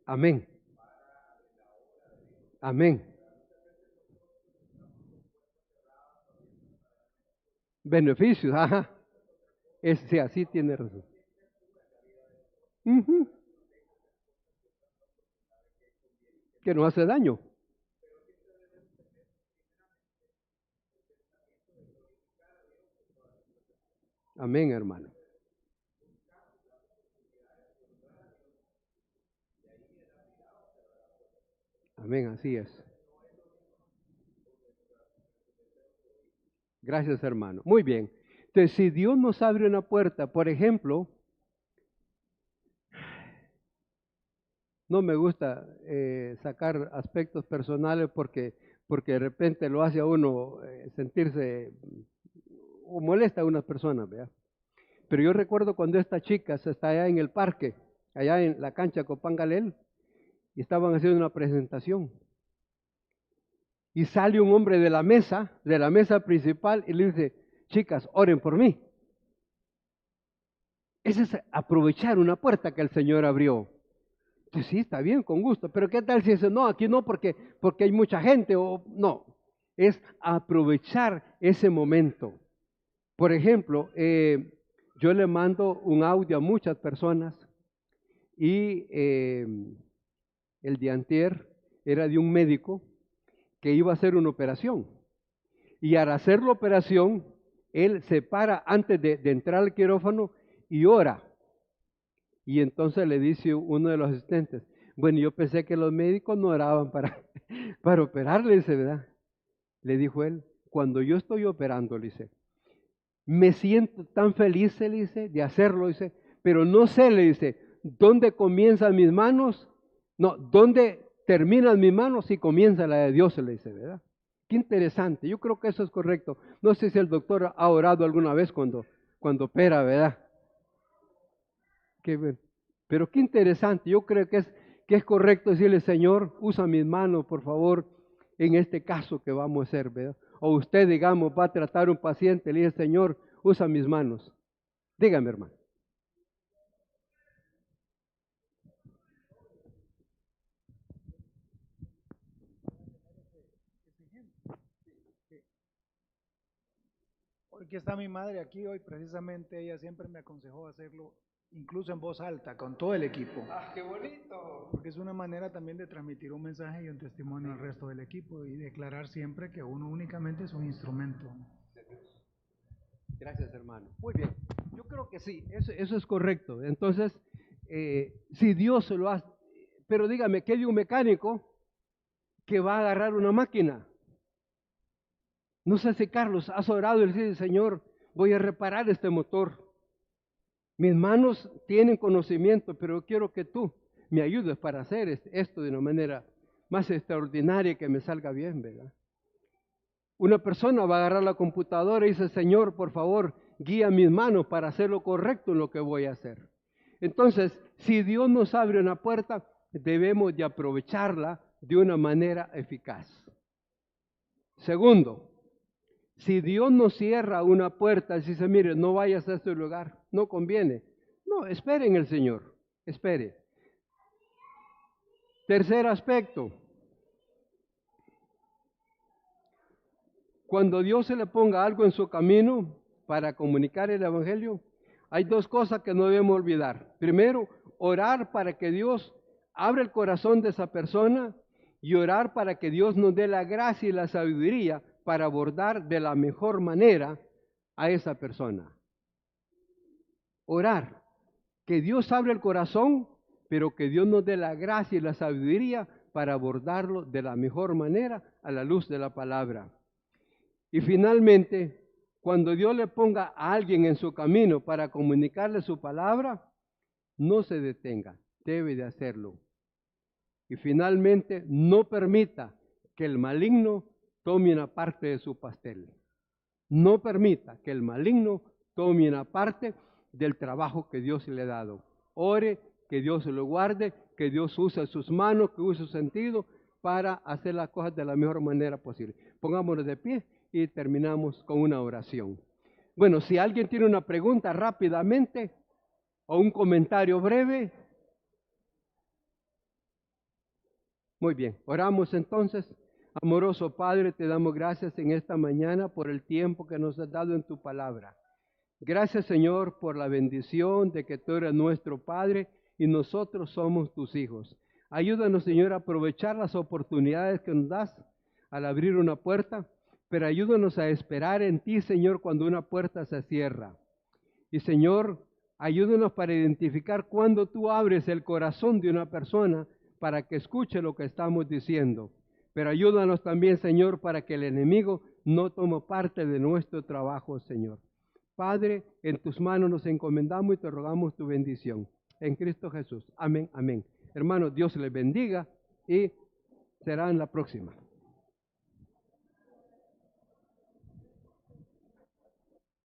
Amén. Amén. Beneficios, ajá. Sí, así tiene razón. Ujú. Que nos hace daño. Amén, hermano. Amén, así es. Gracias, hermano. Muy bien. Entonces, si Dios nos abre una puerta, por ejemplo, no me gusta sacar aspectos personales porque de repente lo hace a uno sentirse o molesta a una persona, ¿verdad? Pero yo recuerdo cuando esta chica se está allá en el parque, allá en la cancha Copán Galel, y estaban haciendo una presentación. Y sale un hombre de la mesa principal, y le dice, chicas, oren por mí. Ese es aprovechar una puerta que el Señor abrió. Sí, está bien, con gusto, pero ¿qué tal si dice, no, aquí no, porque hay mucha gente, o no? Es aprovechar ese momento. Por ejemplo, yo le mando un audio a muchas personas y el de antier era de un médico que iba a hacer una operación. Y al hacer la operación, él se para antes de entrar al quirófano y ora. Y entonces le dice uno de los asistentes, bueno, yo pensé que los médicos no oraban para operarle, dice, ¿verdad? Le dijo él, cuando yo estoy operando, le dice, me siento tan feliz, le dice, de hacerlo, dice, pero no sé, le dice, ¿dónde comienzan mis manos? No, ¿dónde terminan mis manos y comienza la de Dios? Le dice, ¿verdad? Qué interesante, yo creo que eso es correcto. No sé si el doctor ha orado alguna vez cuando opera, ¿verdad? Pero qué interesante, yo creo que es correcto decirle, Señor, usa mis manos, por favor, en este caso que vamos a hacer, ¿verdad? O usted, digamos, va a tratar a un paciente, le dice, Señor, usa mis manos. Dígame, hermano.
Hoy que está mi madre aquí, hoy precisamente ella siempre me aconsejó hacerlo, incluso en voz alta, con todo el equipo.
¡Ah, qué bonito!
Porque es una manera también de transmitir un mensaje y un testimonio al resto del equipo y declarar siempre que uno únicamente es un instrumento.
Gracias, hermano. Muy bien. Yo creo que sí, eso es correcto. Entonces, si Dios se lo hace, pero dígame, ¿qué de un mecánico que va a agarrar una máquina? No sé si Carlos, has orado y dice, Señor, voy a reparar este motor. Mis manos tienen conocimiento, pero quiero que tú me ayudes para hacer esto de una manera más extraordinaria que me salga bien, ¿verdad? Una persona va a agarrar la computadora y dice, Señor, por favor, guía mis manos para hacer lo correcto en lo que voy a hacer. Entonces, si Dios nos abre una puerta, debemos de aprovecharla de una manera eficaz. Segundo, si Dios nos cierra una puerta y dice, mire, no vayas a este lugar, no conviene. No, espere en el Señor, espere. Tercer aspecto, cuando Dios se le ponga algo en su camino para comunicar el Evangelio, hay dos cosas que no debemos olvidar. Primero, orar para que Dios abra el corazón de esa persona y orar para que Dios nos dé la gracia y la sabiduría para abordar de la mejor manera a esa persona. Orar, que Dios abra el corazón, pero que Dios nos dé la gracia y la sabiduría para abordarlo de la mejor manera a la luz de la palabra. Y finalmente, cuando Dios le ponga a alguien en su camino para comunicarle su palabra, no se detenga, debe de hacerlo. Y finalmente, no permita que el maligno tome una parte de su pastel. No permita que el maligno tome una parte del trabajo que Dios le ha dado. Ore, que Dios se lo guarde, que Dios use sus manos, que use su sentido para hacer las cosas de la mejor manera posible. Pongámonos de pie y terminamos con una oración. Bueno, si alguien tiene una pregunta rápidamente o un comentario breve. Muy bien, oramos entonces. Amoroso Padre, te damos gracias en esta mañana por el tiempo que nos has dado en tu palabra. Gracias, Señor, por la bendición de que tú eres nuestro Padre y nosotros somos tus hijos. Ayúdanos, Señor, a aprovechar las oportunidades que nos das al abrir una puerta, pero ayúdanos a esperar en ti, Señor, cuando una puerta se cierra. Y, Señor, ayúdanos para identificar cuando tú abres el corazón de una persona para que escuche lo que estamos diciendo. Pero ayúdanos también, Señor, para que el enemigo no tome parte de nuestro trabajo, Señor. Padre, en tus manos nos encomendamos y te rogamos tu bendición. En Cristo Jesús. Amén, amén. Hermanos, Dios les bendiga y será en la próxima.